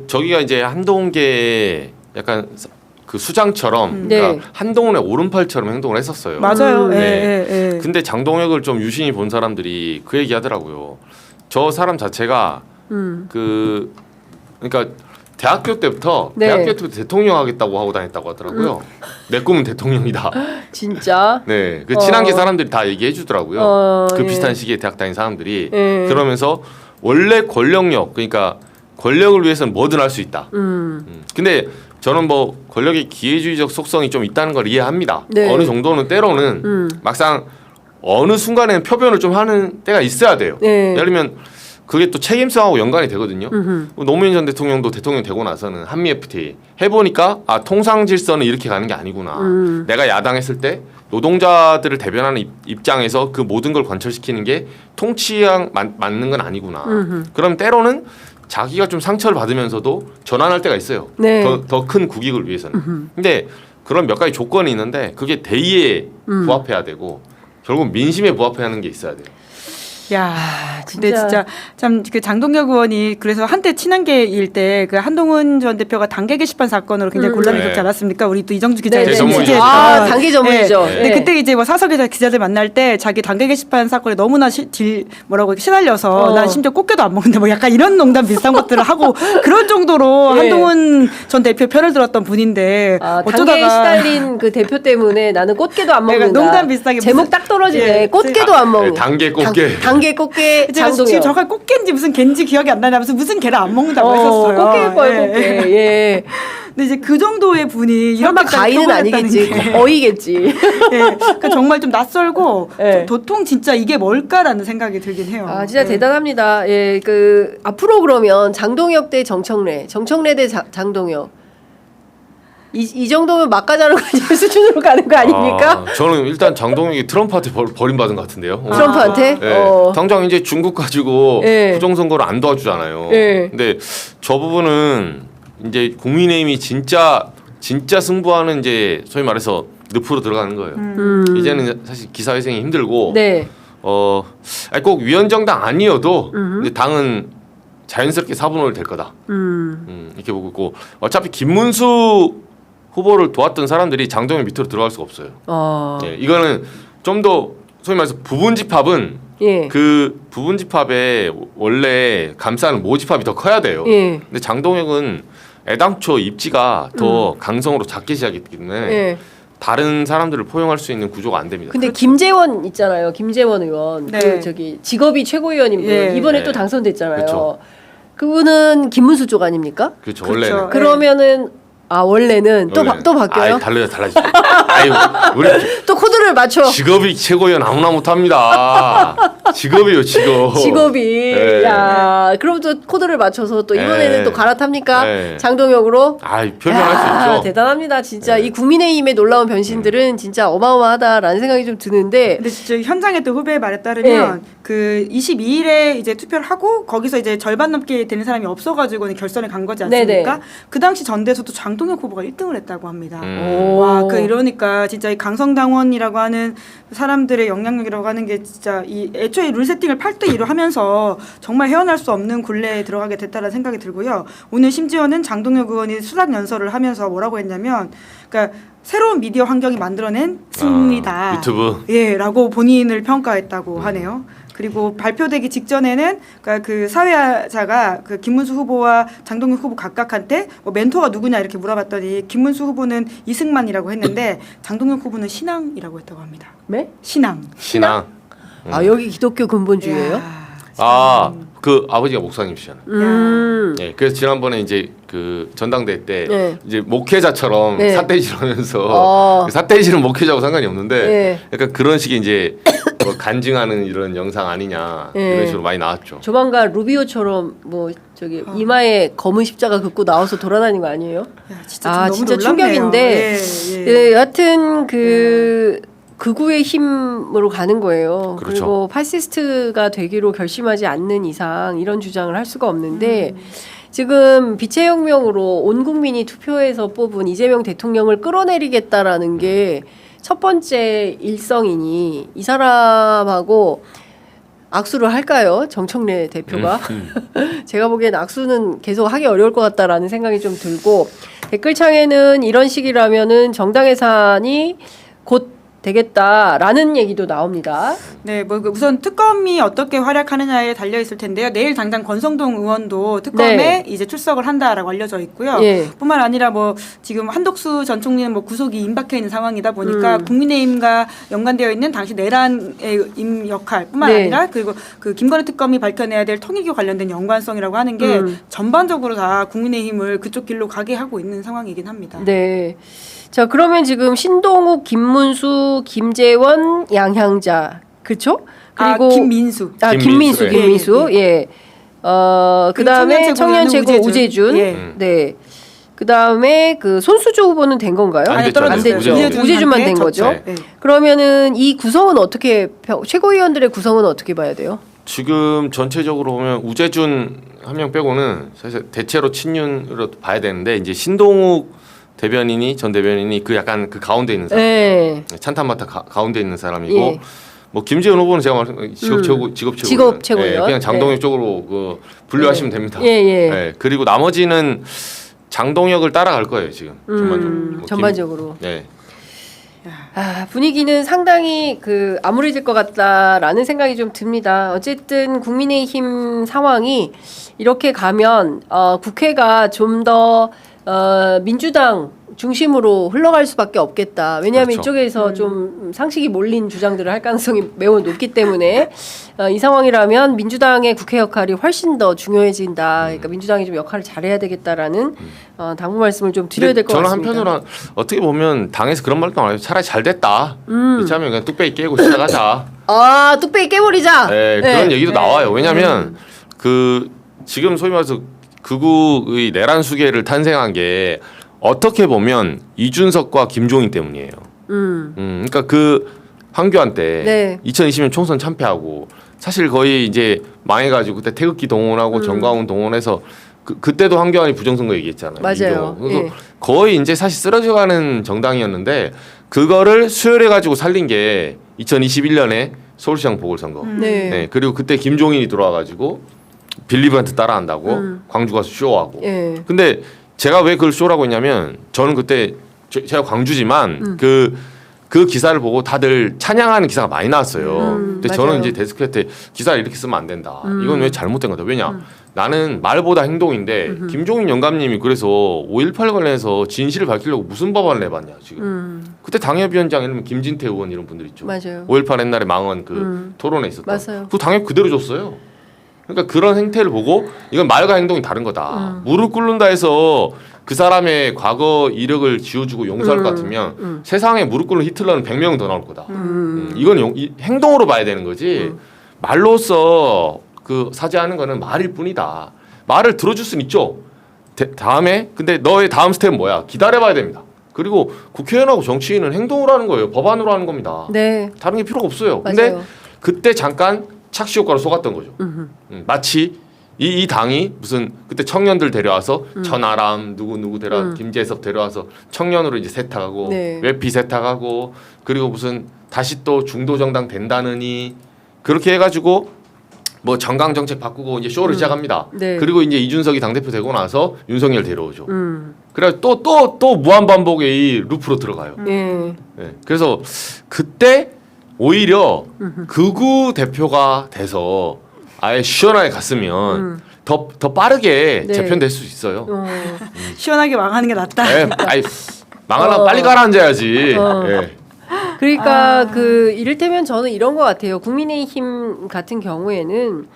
저기가 이제 한동훈계 약간 그 수장처럼 네. 그러니까 한동훈의 오른팔처럼 행동을 했었어요. 맞아요. 네. 예. 근데 장동혁을 좀 유심히 본 사람들이 그 얘기하더라고요. 저 사람 자체가 그러니까 대학교 때부터 네. 대학교 때부터 대통령 하겠다고 하고 다녔다고 하더라고요. 내 꿈은 대통령이다. 진짜. 네, 그 친한 게 사람들이 다 얘기해 주더라고요. 그 예. 비슷한 시기에 대학 다닌 사람들이 예. 그러면서 원래 권력력 그러니까 권력을 위해서는 뭐든 할 수 있다. 근데 저는 뭐 권력의 기회주의적 속성이 좀 있다는 걸 이해합니다. 네. 어느 정도는 때로는 막상 어느 순간에는 표변을 좀 하는 때가 있어야 돼요. 네. 예를 들면 그게 또 책임성하고 연관이 되거든요. 노무현 전 대통령도 대통령 되고 나서는 한미 FTA 해보니까 통상 질서는 이렇게 가는 게 아니구나. 내가 야당했을 때 노동자들을 대변하는 입장에서 그 모든 걸 관철시키는 게 통치랑 맞는 건 아니구나. 그럼 때로는 자기가 좀 상처를 받으면서도 전환할 때가 있어요. 네. 더 큰 국익을 위해서는. 근데 그런 몇 가지 조건이 있는데 그게 대의에 부합해야 되고 결국 민심에 부합해야 하는 게 있어야 돼요. 야, 근데 진짜 참 그 장동혁 의원이 그래서 한때 친한계일 때 그 한동훈 전 대표가 단계 게시판 사건으로 굉장히 논란이 네. 겪지 않았습니까? 우리 또 이정주 기자 네, 네, 취재했던. 전문이죠. 단계 전문이죠. 네. 근데 그때 이제 뭐 사석에서 기자들 만날 때 자기 단계 게시판 사건에 너무나 시달려서 난 심지어 꽃게도 안 먹는데 뭐 약간 이런 농담 비슷한 것들을 하고 그런 정도로 예. 한동훈 전 대표 편을 들었던 분인데 단계에 어쩌다가 시달린 그 대표 때문에 나는 꽃게도 안 먹는다. 농담 비슷하게 제목 무슨- 딱 떨어지네. 예. 꽃게도 안 먹는. 네, 단계 꽃게. 단계 꽃게 제가 지금 장동혁. 저가 꽃게인지 무슨 겐지 기억이 안 나냐면서 무슨 개를 안 먹는다고 했었어요. 꽃게일 거예요, 예. 꽃게. 예. 근데 이제 그 정도의 분이 설마 이렇게까지 가위는 표현했다는 아니겠지. 게 어이겠지. 예, 그러니까 정말 좀 낯설고 예. 도통 진짜 이게 뭘까라는 생각이 들긴 해요. 아, 진짜 예. 대단합니다. 예, 그 앞으로 그러면 장동혁 대 정청래, 정청래 대 장동혁. 이 정도면 막가자는 수준으로 가는 거 아닙니까? 저는 일단 장동혁이 트럼프한테 버림받은 것 같은데요. 트럼프한테? 네, 당장 이제 중국 가지고 예. 부정선거를 안 도와주잖아요. 예. 근데 저 부분은 이제 국민의힘이 진짜 승부하는 이제 소위 말해서 늪으로 들어가는 거예요. 이제는 사실 기사회생이 힘들고 네. 꼭 위원정당 아니어도 이제 당은 자연스럽게 4분의 1 될 거다. 이렇게 보고 있고 어차피 김문수 후보를 도왔던 사람들이 장동혁 밑으로 들어갈 수가 없어요. 예, 이거는 좀 더 소위 말해서 부분집합은 예. 그 부분집합에 원래 감싸는 모집합이 더 커야 돼요. 예. 근데 장동혁은 애당초 입지가 더 강성으로 작게 시작했기 때문에 예. 다른 사람들을 포용할 수 있는 구조가 안 됩니다. 근데 김재원 있잖아요. 김재원 의원. 네. 그 저기 직업이 최고위원인 분. 예. 이번에 네. 또 당선됐잖아요. 그쵸. 그분은 김문수 쪽 아닙니까? 그렇죠. 그렇죠. 원래는. 그러면은 원래는 또 바뀌어요? 아이, 달라지죠. 아유, 우리 또 코드를 맞춰. 직업이 최고위원 아무나 못합니다. 직업이요, 직업. 직업이 네. 야 그럼 또 코드를 맞춰서 또 이번에는 네. 또 갈아탑니까? 네. 장동혁으로? 아이, 표현할 수 있죠. 대단합니다. 진짜 네. 이 국민의힘의 놀라운 변신들은 진짜 어마어마하다라는 생각이 좀 드는데 근데 진짜 현장에 또 후배의 말에 따르면 그 22일에 이제 투표를 하고 거기서 이제 절반 넘게 되는 사람이 없어가지고는 결선에 간 거지 않습니까? 네네. 그 당시 전대에서도 장동혁 후보가 1등을 했다고 합니다. 오. 와, 이러니까 진짜 이 강성당원이라고 하는 사람들의 영향력이라고 하는 게 진짜 이 애초에 룰 세팅을 8대 2로 하면서 정말 헤어날 수 없는 굴레에 들어가게 됐다는 생각이 들고요. 오늘 심지어는 장동혁 의원이 수락 연설을 하면서 뭐라고 했냐면, 그러니까 새로운 미디어 환경이 만들어낸 승리다. 유튜브. 예라고 본인을 평가했다고 하네요. 그리고 발표되기 직전에는 그러니까 그 사회자가 그 김문수 후보와 장동혁 후보 각각한테 뭐 멘토가 누구냐 이렇게 물어봤더니 김문수 후보는 이승만이라고 했는데 장동혁 후보는 신앙이라고 했다고 합니다. 네? 신앙. 신앙. 여기 기독교 근본주의예요? 야, 그 아버지가 목사님이시잖아요. 네, 그래서 지난번에 이제 그 전당대회 때 네. 이제 목회자처럼 네. 삿대질하면서 삿대질은 목회자하고 상관이 없는데 네. 약간 그런 식의 이제 뭐 간증하는 이런 영상 아니냐 네. 이런 식으로 많이 나왔죠. 조만간 루비오처럼 뭐 저기 이마에 검은 십자가 긋고 나와서 돌아다니는 거 아니에요? 야, 진짜 좀 진짜 너무 놀랍네요. 충격인데 예. 네, 여하튼 그 극우의 힘으로 가는 거예요. 그렇죠. 그리고 파시스트가 되기로 결심하지 않는 이상 이런 주장을 할 수가 없는데 지금 빛의 혁명으로 온 국민이 투표해서 뽑은 이재명 대통령을 끌어내리겠다라는 게 첫 번째 일성이니 이 사람하고 악수를 할까요? 정청래 대표가. 제가 보기엔 악수는 계속 하기 어려울 것 같다라는 생각이 좀 들고 댓글창에는 이런 식이라면은 정당 해산이 곧 되겠다라는 얘기도 나옵니다. 네, 뭐 우선 특검이 어떻게 활약하느냐에 달려 있을 텐데요. 내일 당장 권성동 의원도 특검에 네. 이제 출석을 한다라고 알려져 있고요. 예. 뿐만 아니라 뭐 지금 한덕수 전 총리는 뭐 구속이 임박해 있는 상황이다 보니까 국민의힘과 연관되어 있는 당시 내란의 임 역할뿐만 네. 아니라 그리고 그 김건희 특검이 밝혀내야 될 통일교 관련된 연관성이라고 하는 게 전반적으로 다 국민의힘을 그쪽 길로 가게 하고 있는 상황이긴 합니다. 네. 자, 그러면 지금 신동욱, 김문수, 김재원, 양향자. 그렇죠? 그리고 김민수. 김민수, 김민수, 김민수. 예. 그다음에 청년 최고 우재준. 예. 네. 그다음에 그 손수조 후보는 된 건가요? 안 됐죠. 떨어졌어요. 우재준. 우재준만 된 거죠. 네. 그러면은 이 구성은 어떻게 최고위원들의 구성은 어떻게 봐야 돼요? 지금 전체적으로 보면 우재준 한 명 빼고는 사실 대체로 친윤으로 봐야 되는데 이제 신동욱 전 대변인이 그 약간 그 가운데 있는 사람. 네. 찬탄마타 가운데 있는 사람이고 예. 뭐 김재원 후보는 제가 말씀 직업 최고위원. 그냥 장동혁 네. 쪽으로 그 분류하시면 됩니다. 예. 네, 그리고 나머지는 장동혁을 따라갈 거예요 지금 전반적으로. 뭐 전반적으로. 네. 분위기는 상당히 그 암울해질 것 같다라는 생각이 좀 듭니다. 어쨌든 국민의힘 상황이 이렇게 가면 국회가 좀 더 민주당 중심으로 흘러갈 수밖에 없겠다. 왜냐하면 그렇죠. 이쪽에서 좀 상식이 몰린 주장들을 할 가능성이 매우 높기 때문에 이 상황이라면 민주당의 국회 역할이 훨씬 더 중요해진다. 그러니까 민주당이 좀 역할을 잘해야 되겠다라는 당부 말씀을 좀 드려야 될 것 저는 같습니다. 한편으로 어떻게 보면 당에서 그런 말도 안 해요. 차라리 잘 됐다. 이참에 그냥 뚝배기 깨고 시작하자. 뚝배기 깨버리자. 네, 그런 얘기도 나와요. 왜냐하면 그 지금 소위 말해서 극우의 내란 수계를 탄생한 게 어떻게 보면 이준석과 김종인 때문이에요. 그러니까 그 황교안 때 네. 2020년 총선 참패하고 사실 거의 이제 망해가지고 그때 태극기 동원하고 정광훈 동원해서 그때도 황교안이 부정선거 얘기했잖아요. 맞아요. 그래서 예. 거의 이제 사실 쓰러져가는 정당이었는데 그거를 수혈해가지고 살린 게 2021년에 서울시장 보궐선거. 네. 네, 그리고 그때 김종인이 들어와가지고 빌리브한테 따라한다고 광주 가서 쇼하고. 예. 근데 제가 왜 그걸 쇼라고 했냐면 저는 그때 제가 광주지만 그 그 기사를 보고 다들 찬양하는 기사가 많이 나왔어요. 근데 맞아요. 저는 이제 데스크한테 기사를 이렇게 쓰면 안 된다. 이건 왜 잘못된 거다. 왜냐? 나는 말보다 행동인데 김종인 영감님이 그래서 5.18 관련해서 진실을 밝히려고 무슨 법안을 내봤냐 지금. 그때 당협위원장 이러면 김진태 의원 이런 분들 있죠. 맞아요. 5.18 옛날에 망한 그 토론에 있었다. 맞아요. 그 당협 그대로 줬어요. 그러니까 그런 행태를 보고 이건 말과 행동이 다른 거다. 무릎 꿇는다 해서 그 사람의 과거 이력을 지워주고 용서할 것 같으면 세상에 무릎 꿇는 히틀러는 100명 더 나올 거다. 이건 행동으로 봐야 되는 거지. 말로써 그 사죄하는 거는 말일 뿐이다. 말을 들어줄 수는 있죠. 다음에 근데 너의 다음 스텝은 뭐야? 기다려봐야 됩니다. 그리고 국회의원하고 정치인은 행동으로 하는 거예요. 법안으로 하는 겁니다. 네. 다른 게 필요가 없어요. 근데 맞아요. 그때 잠깐 착시 효과로 속았던 거죠. 마치 이 당이 무슨 그때 청년들 데려와서 전아람 누구 데려와 김재섭 데려와서 청년으로 이제 세탁하고 네. 외피 세탁하고 그리고 무슨 다시 또 중도 정당 된다느니 그렇게 해가지고 뭐 정강 정책 바꾸고 이제 쇼를 시작합니다. 네. 그리고 이제 이준석이 당대표 되고 나서 윤석열 데려오죠. 그래 또 무한 반복의 이 루프로 들어가요. 예. 네. 그래서 그때 오히려 극우 대표가 돼서 아예 시원하게 갔으면 더 빠르게 네. 재편될 수 있어요. 시원하게 망하는 게 낫다. 네. 아이, 망하려면 빨리 가라앉아야지. 네. 그러니까 그 이를테면 저는 이런 것 같아요. 국민의힘 같은 경우에는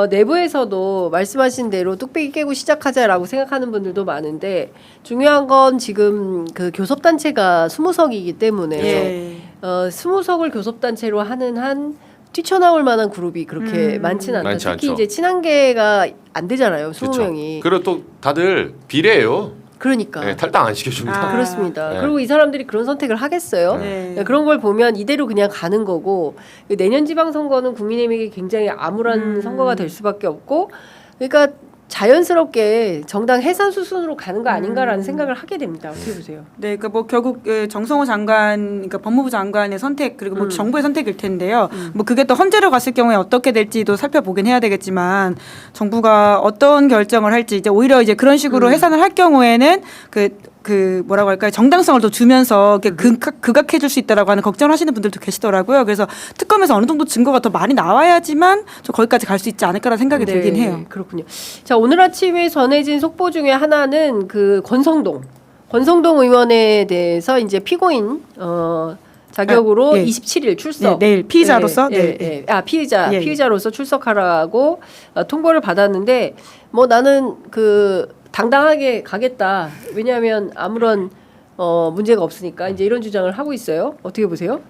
내부에서도 말씀하신 대로 뚝배기 깨고 시작하자라고 생각하는 분들도 많은데 중요한 건 지금 그 교섭단체가 20석이기 때문에 예. 20석을 교섭단체로 하는 한 뛰쳐나올 만한 그룹이 그렇게 많지는 않다. 많지 특히 않죠. 이제 친한계가 안 되잖아요. 20명이. 그리고 또 다들 비례예요. 그러니까. 네, 탈당 안 시켜줍니다. 아. 그렇습니다. 네. 그리고 이 사람들이 그런 선택을 하겠어요? 네. 그런 걸 보면 이대로 그냥 가는 거고 내년 지방선거는 국민의힘에게 굉장히 암울한 선거가 될 수밖에 없고 그러니까 자연스럽게 정당 해산 수순으로 가는 거 아닌가라는 생각을 하게 됩니다. 어떻게 보세요? 네, 그러니까 뭐 결국 정성호 장관, 그러니까 법무부 장관의 선택 그리고 뭐 정부의 선택일 텐데요. 뭐 그게 또 헌재로 갔을 경우에 어떻게 될지도 살펴보긴 해야 되겠지만 정부가 어떤 결정을 할지 이제 오히려 이제 그런 식으로 해산을 할 경우에는 그 뭐라고 할까요? 정당성을 더 주면서 극악해줄 수 있다라고 하는 걱정을 하시는 분들도 계시더라고요. 그래서 특검에서 어느 정도 증거가 더 많이 나와야지만 좀 거기까지 갈 수 있지 않을까라는 생각이 들긴 해요. 그렇군요. 자, 오늘 아침에 전해진 속보 중에 하나는 그 권성동 의원에 대해서 이제 피고인 자격으로 예. 27일 출석. 네, 내일 피의자로서 네. 아, 피의자로서 출석하라고 통보를 받았는데 뭐 나는 그 당당하게 가겠다. 왜냐하면 아무런 문제가 없으니까 이제 이런 주장을 하고 있어요. 어떻게 보세요?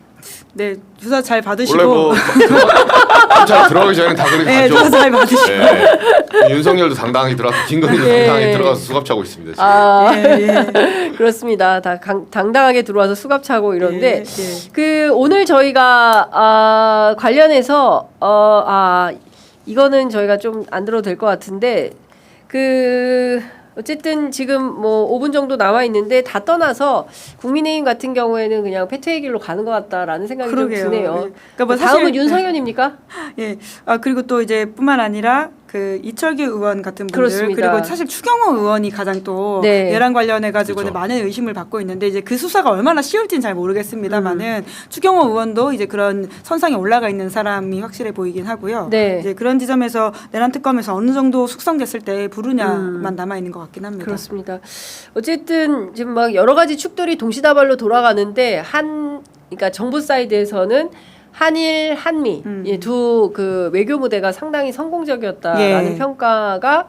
네, 조사 잘 받으시고. 원래 뭐 검찰 들어가기 전에 다 그렇게 네, 가죠. 조사 잘 받으시고. 네. 윤석열도 당당하게 들어가서 김건희도 당당하게 들어가서 수갑차고 있습니다. 지금. 그렇습니다. 다 당당하게 들어와서 수갑 차고 이런데 예. 그 오늘 저희가 관련해서 이거는 저희가 좀 안 들어도 될 것 같은데 그 어쨌든 지금 뭐 5분 정도 남아 있는데 다 떠나서 국민의힘 같은 경우에는 그냥 패퇴의 길로 가는 것 같다라는 생각이 그러게요. 좀 드네요. 네. 그러니까 뭐 다음은 사실- 윤석열입니까? 예. 그리고 또 이제 뿐만 아니라 그 이철규 의원 같은 분들 그렇습니다. 그리고 사실 추경호 의원이 가장 또 네. 내란 관련해 가지고는 그렇죠. 많은 의심을 받고 있는데 이제 그 수사가 얼마나 쉬울지는 잘 모르겠습니다만은 추경호 의원도 이제 그런 선상에 올라가 있는 사람이 확실해 보이긴 하고요. 네. 이제 그런 지점에서 내란 특검에서 어느 정도 숙성됐을 때 부르냐만 남아 있는 것 같긴 합니다. 그렇습니다. 어쨌든 지금 막 여러 가지 축들이 동시다발로 돌아가는데 그러니까 정부 사이드에서는 한일, 한미 두 그 외교 무대가 상당히 성공적이었다라는 예. 평가가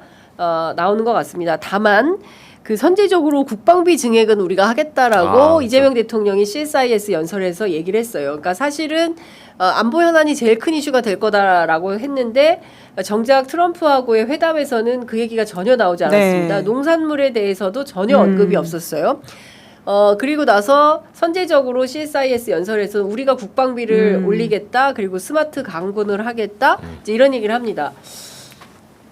나오는 것 같습니다. 다만 그 선제적으로 국방비 증액은 우리가 하겠다라고 이재명 대통령이 CSIS 연설에서 얘기를 했어요. 그러니까 사실은 안보 현안이 제일 큰 이슈가 될 거다라고 했는데 정작 트럼프하고의 회담에서는 그 얘기가 전혀 나오지 않았습니다. 네. 농산물에 대해서도 전혀 언급이 없었어요. 그리고 나서 선제적으로 CSIS 연설에서 우리가 국방비를 올리겠다. 그리고 스마트 강군을 하겠다. 이제 이런 얘기를 합니다.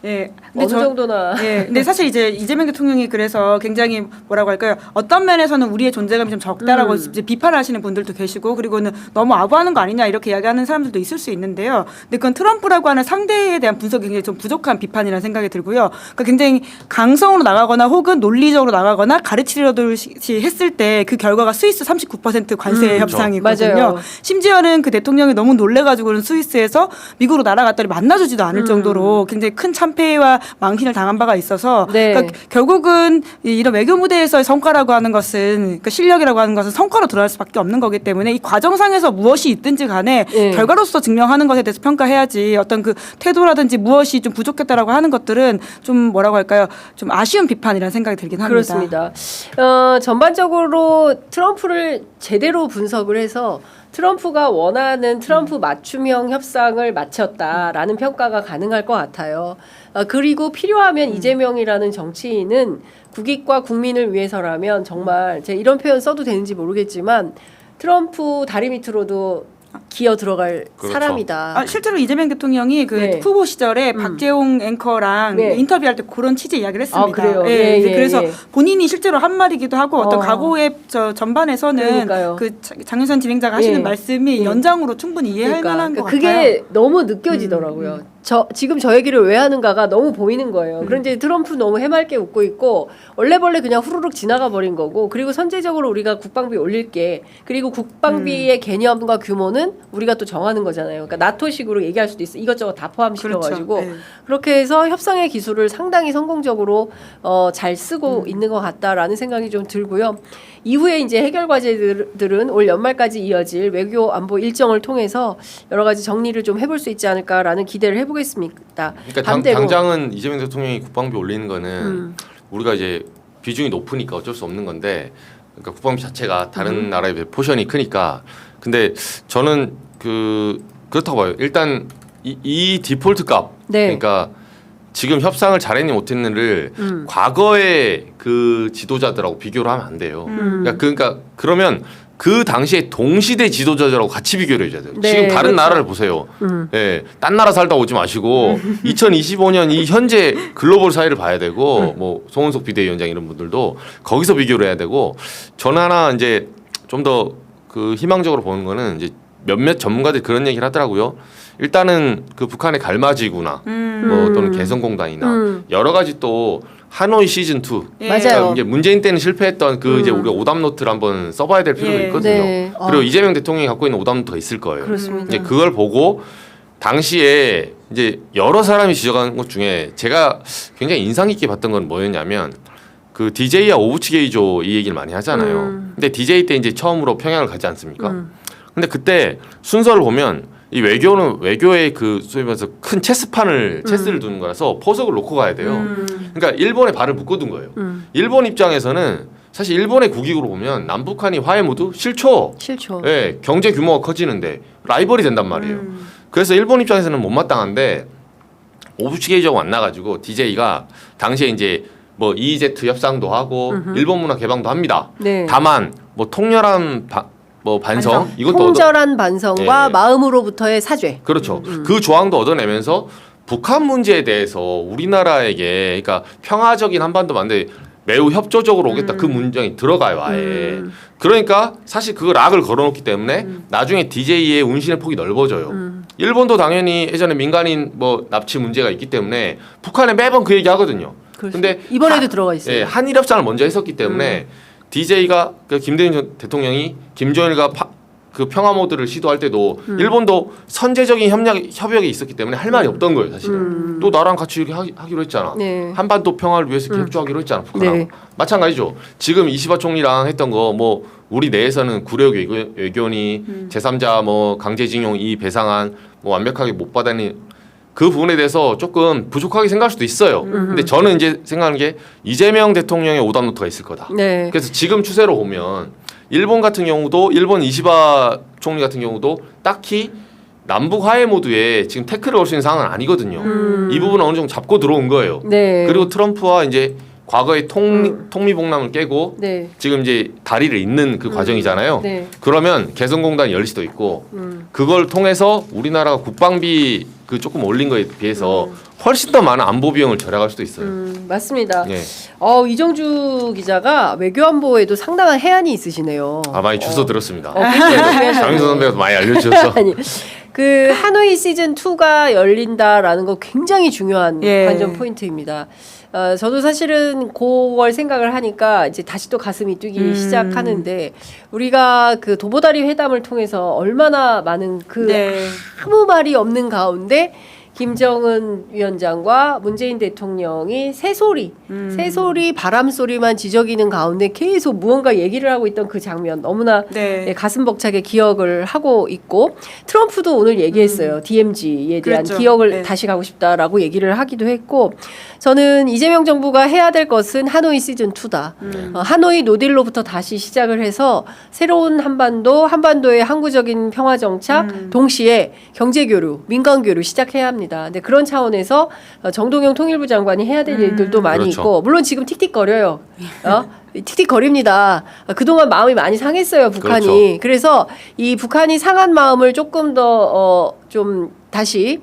예. 어느 정도나. 예. 근데 사실 이제 이재명 대통령이 그래서 굉장히 뭐라고 할까요? 어떤 면에서는 우리의 존재감이 좀 적다라고 이제 비판하시는 분들도 계시고 그리고는 너무 아부하는 거 아니냐 이렇게 이야기하는 사람들도 있을 수 있는데요. 근데 그건 트럼프라고 하는 상대에 대한 분석이 굉장히 좀 부족한 비판이라는 생각이 들고요. 그러니까 굉장히 강성으로 나가거나 혹은 논리적으로 나가거나 가르치려듯이 했을 때 그 결과가 스위스 39% 관세 협상이거든요. 맞아요. 심지어는 그 대통령이 너무 놀래가지고는 스위스에서 미국으로 날아갔더니 만나주지도 않을 정도로 굉장히 큰 참패와 망신을 당한 바가 있어서 네. 그러니까 결국은 이런 외교 무대에서의 성과라고 하는 것은 그러니까 실력이라고 하는 것은 성과로 드러날 수밖에 없는 거기 때문에 이 과정상에서 무엇이 있든지 간에 예. 결과로서 증명하는 것에 대해서 평가해야지 어떤 그 태도라든지 무엇이 좀 부족했다라고 하는 것들은 좀 뭐라고 할까요? 좀 아쉬운 비판이라는 생각이 들긴 합니다. 그렇습니다. 전반적으로 트럼프를 제대로 분석을 해서 트럼프가 원하는 트럼프 맞춤형 협상을 마쳤다라는 평가가 가능할 것 같아요. 그리고 필요하면 이재명이라는 정치인은 국익과 국민을 위해서라면 정말 제가 이런 표현 써도 되는지 모르겠지만 트럼프 다리 밑으로도 기어 들어갈 그렇죠. 사람이다. 실제로 이재명 대통령이 그 네. 후보 시절에 박재홍 앵커랑 네. 인터뷰할 때 그런 취지 이야기를 했습니다. 그래요? 예, 예, 이제 예, 그래서 예. 본인이 실제로 한 말이기도 하고 어떤 각오의 전반에서는 그러니까요. 그 장윤선 진행자가 하시는 예. 말씀이 예. 연장으로 충분히 이해할 만한 것 그게 같아요. 너무 느껴지더라고요. 지금 저 얘기를 왜 하는가가 너무 보이는 거예요. 그런데 트럼프 너무 해맑게 웃고 있고 얼레벌레 그냥 후루룩 지나가 버린 거고 그리고 선제적으로 우리가 국방비 올릴게 그리고 국방비의 개념과 규모는 우리가 또 정하는 거잖아요. 그러니까 나토식으로 얘기할 수도 있어. 이것저것 다 포함시켜가지고 그렇죠. 네. 그렇게 해서 협상의 기술을 상당히 성공적으로 잘 쓰고 있는 것 같다라는 생각이 좀 들고요. 이후에 이제 해결 과제들은 올 연말까지 이어질 외교 안보 일정을 통해서 여러 가지 정리를 좀 해볼 수 있지 않을까라는 기대를 해보겠습니다. 그러니까 반대로 당장은 이재명 대통령이 국방비 올리는 거는 우리가 이제 비중이 높으니까 어쩔 수 없는 건데 그러니까 국방비 자체가 다른 나라에 비해 포션이 크니까 근데 저는 그렇다고 봐요. 일단 이 디폴트 값 네. 그러니까 지금 협상을 잘했니 못했니를 과거의 그 지도자들하고 비교를 하면 안 돼요. 그러니까 그러면 그 당시에 동시대 지도자들하고 같이 비교를 해줘야 돼요. 네, 지금 다른 그렇죠. 나라를 보세요. 예, 딴 나라 살다 오지 마시고 2025년 이 현재 글로벌 사회를 봐야 되고 뭐 송은석 비대위원장 이런 분들도 거기서 비교를 해야 되고 저는 하나 이제 좀 더 그 희망적으로 보는 거는 이제 몇몇 전문가들이 그런 얘기를 하더라고요. 일단은 그 북한의 갈마지구나 뭐 또는 개성공단이나 여러 가지 또 하노이 시즌 2 예. 맞아요. 이제 문재인 때는 실패했던 그 이제 우리가 오답 노트를 한번 써봐야 될 필요가 예. 있거든요. 네. 그리고 아. 이재명 대통령이 갖고 있는 오답 노트가 있을 거예요. 그렇습니다. 이제 그걸 보고 당시에 이제 여러 사람이 지적한 것 중에 제가 굉장히 인상 깊게 봤던 건 뭐였냐면 그 DJ와 오부치 게이조 이 얘기를 많이 하잖아요. 근데 DJ 때 이제 처음으로 평양을 가지 않습니까? 근데 그때 순서를 보면 이 외교는 외교의 그 소위 말해서 큰 체스를 두는 거라서 포석을 놓고 가야 돼요. 그러니까 일본에 발을 묶어둔 거예요. 일본 입장에서는 사실 일본의 국익으로 보면 남북한이 화해 모드 싫죠. 예, 경제 규모가 커지는데 라이벌이 된단 말이에요. 그래서 일본 입장에서는 못마땅한데 오부치 게이조가 만나가지고 DJ가 당시에 이제 뭐 EEZ 협상도 하고 일본 문화 개방도 합니다. 네. 다만 뭐 통렬한 반성 이것도 통절한 반성과 예. 마음으로부터의 사죄. 그렇죠. 그 조항도 얻어내면서 북한 문제에 대해서 우리나라에게 그러니까 평화적인 한반도 만데 매우 협조적으로 오겠다 그 문장이 들어가요 아예. 그러니까 사실 그 락을 걸어놓기 때문에 나중에 DJ의 운신의 폭이 넓어져요. 일본도 당연히 예전에 민간인 뭐 납치 문제가 있기 때문에 북한에 매번 그 얘기 하거든요. 근데 이번에도 들어가 있어요. 예, 한일 협상을 먼저 했었기 때문에 DJ가 그 김대중 대통령이 김정일과 그 평화 모드를 시도할 때도 일본도 선제적인 협약이 있었기 때문에 할 말이 없던 거예요 사실은. 또 나랑 같이 이렇게 하기로 했잖아. 네. 한반도 평화를 위해서 협조하기로 했잖아 북한하고. 네. 마찬가지죠. 지금 이시바 총리랑 했던 거 뭐 우리 내에서는 구력 외교니 제3자 뭐 강제징용 이 배상안 뭐 완벽하게 못 받아니 그 부분에 대해서 조금 부족하게 생각할 수도 있어요. 근데 저는 이제 생각하는 게 이재명 대통령의 오답 노트가 있을 거다. 네. 그래서 지금 추세로 보면 일본 같은 경우도 일본 이시바 총리 같은 경우도 딱히 남북 화해 모드에 지금 태클을 걸 수 있는 상황은 아니거든요. 이 부분은 어느 정도 잡고 들어온 거예요. 네. 그리고 트럼프와 이제 과거의 통미봉남을 깨고 네. 지금 이제 다리를 잇는 그 과정이잖아요. 네. 그러면 개성공단 열릴 수도 있고 그걸 통해서 우리나라가 국방비 그 조금 올린 거에 비해서 훨씬 더 많은 안보 비용을 절약할 수도 있어요. 맞습니다. 예. 이정주 기자가 외교안보에도 상당한 해안이 있으시네요. 많이 주워 들었습니다. 굉장히 장윤선 선배가 많이 알려주셔서. 아니 그 하노이 시즌 2가 열린다라는 거 굉장히 중요한 예. 관전 포인트입니다. 저도 사실은 그걸 생각을 하니까 이제 다시 또 가슴이 뛰기 시작하는데 우리가 그 도보다리 회담을 통해서 얼마나 많은 그 네. 아무 말이 없는 가운데 김정은 위원장과 문재인 대통령이 새소리 바람 소리만 지저귀는 가운데 계속 무언가 얘기를 하고 있던 그 장면 너무나 네. 가슴 벅차게 기억을 하고 있고 트럼프도 오늘 얘기했어요. DMZ에 대한 그렇죠. 기억을 네. 다시 가고 싶다라고 얘기를 하기도 했고 저는 이재명 정부가 해야 될 것은 하노이 시즌 2다. 하노이 노딜로부터 다시 시작을 해서 새로운 한반도의 항구적인 평화 정착 동시에 경제 교류, 민간 교류 시작해야 합니다. 근데 그런 차원에서 정동영 통일부 장관이 해야 될 일들도 많이 그렇죠. 있고 물론 지금 틱틱거려요. 틱틱거립니다. 그동안 마음이 많이 상했어요, 북한이. 그렇죠. 그래서 이 북한이 상한 마음을 조금 더 좀 다시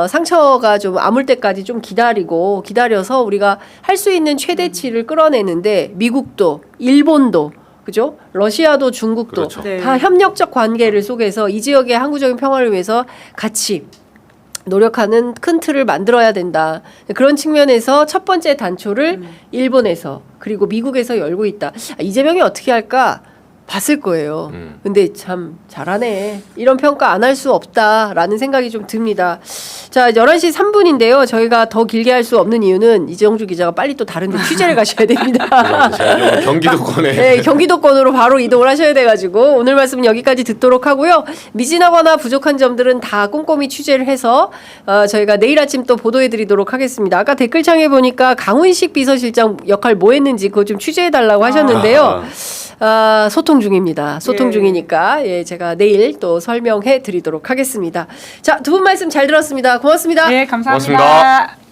상처가 좀 아물 때까지 좀 기다려서 우리가 할 수 있는 최대치를 끌어내는데 미국도 일본도 그죠? 러시아도 중국도 그렇죠. 네. 다 협력적 관계를 속에서 이 지역의 항구적인 평화를 위해서 같이 노력하는 큰 틀을 만들어야 된다. 그런 측면에서 첫 번째 단초를 일본에서 그리고 미국에서 열고 있다. 이재명이 어떻게 할까? 봤을 거예요. 근데 참 잘하네. 이런 평가 안 할 수 없다라는 생각이 좀 듭니다. 자, 11시 3분인데요. 저희가 더 길게 할 수 없는 이유는 이정주 기자가 빨리 또 다른 데 취재를 가셔야 됩니다. 제가 경기도권에 네, 경기도권으로 바로 이동을 하셔야 돼가지고 오늘 말씀은 여기까지 듣도록 하고요. 미진하거나 부족한 점들은 다 꼼꼼히 취재를 해서 저희가 내일 아침 또 보도해드리도록 하겠습니다. 아까 댓글창에 보니까 강훈식 비서실장 역할 뭐 했는지 그거 좀 취재해달라고 하셨는데요. 소통 중입니다. 소통 예. 중이니까 제가 내일 또 설명해 드리도록 하겠습니다. 자, 두 분 말씀 잘 들었습니다. 고맙습니다. 네, 감사합니다. 고맙습니다.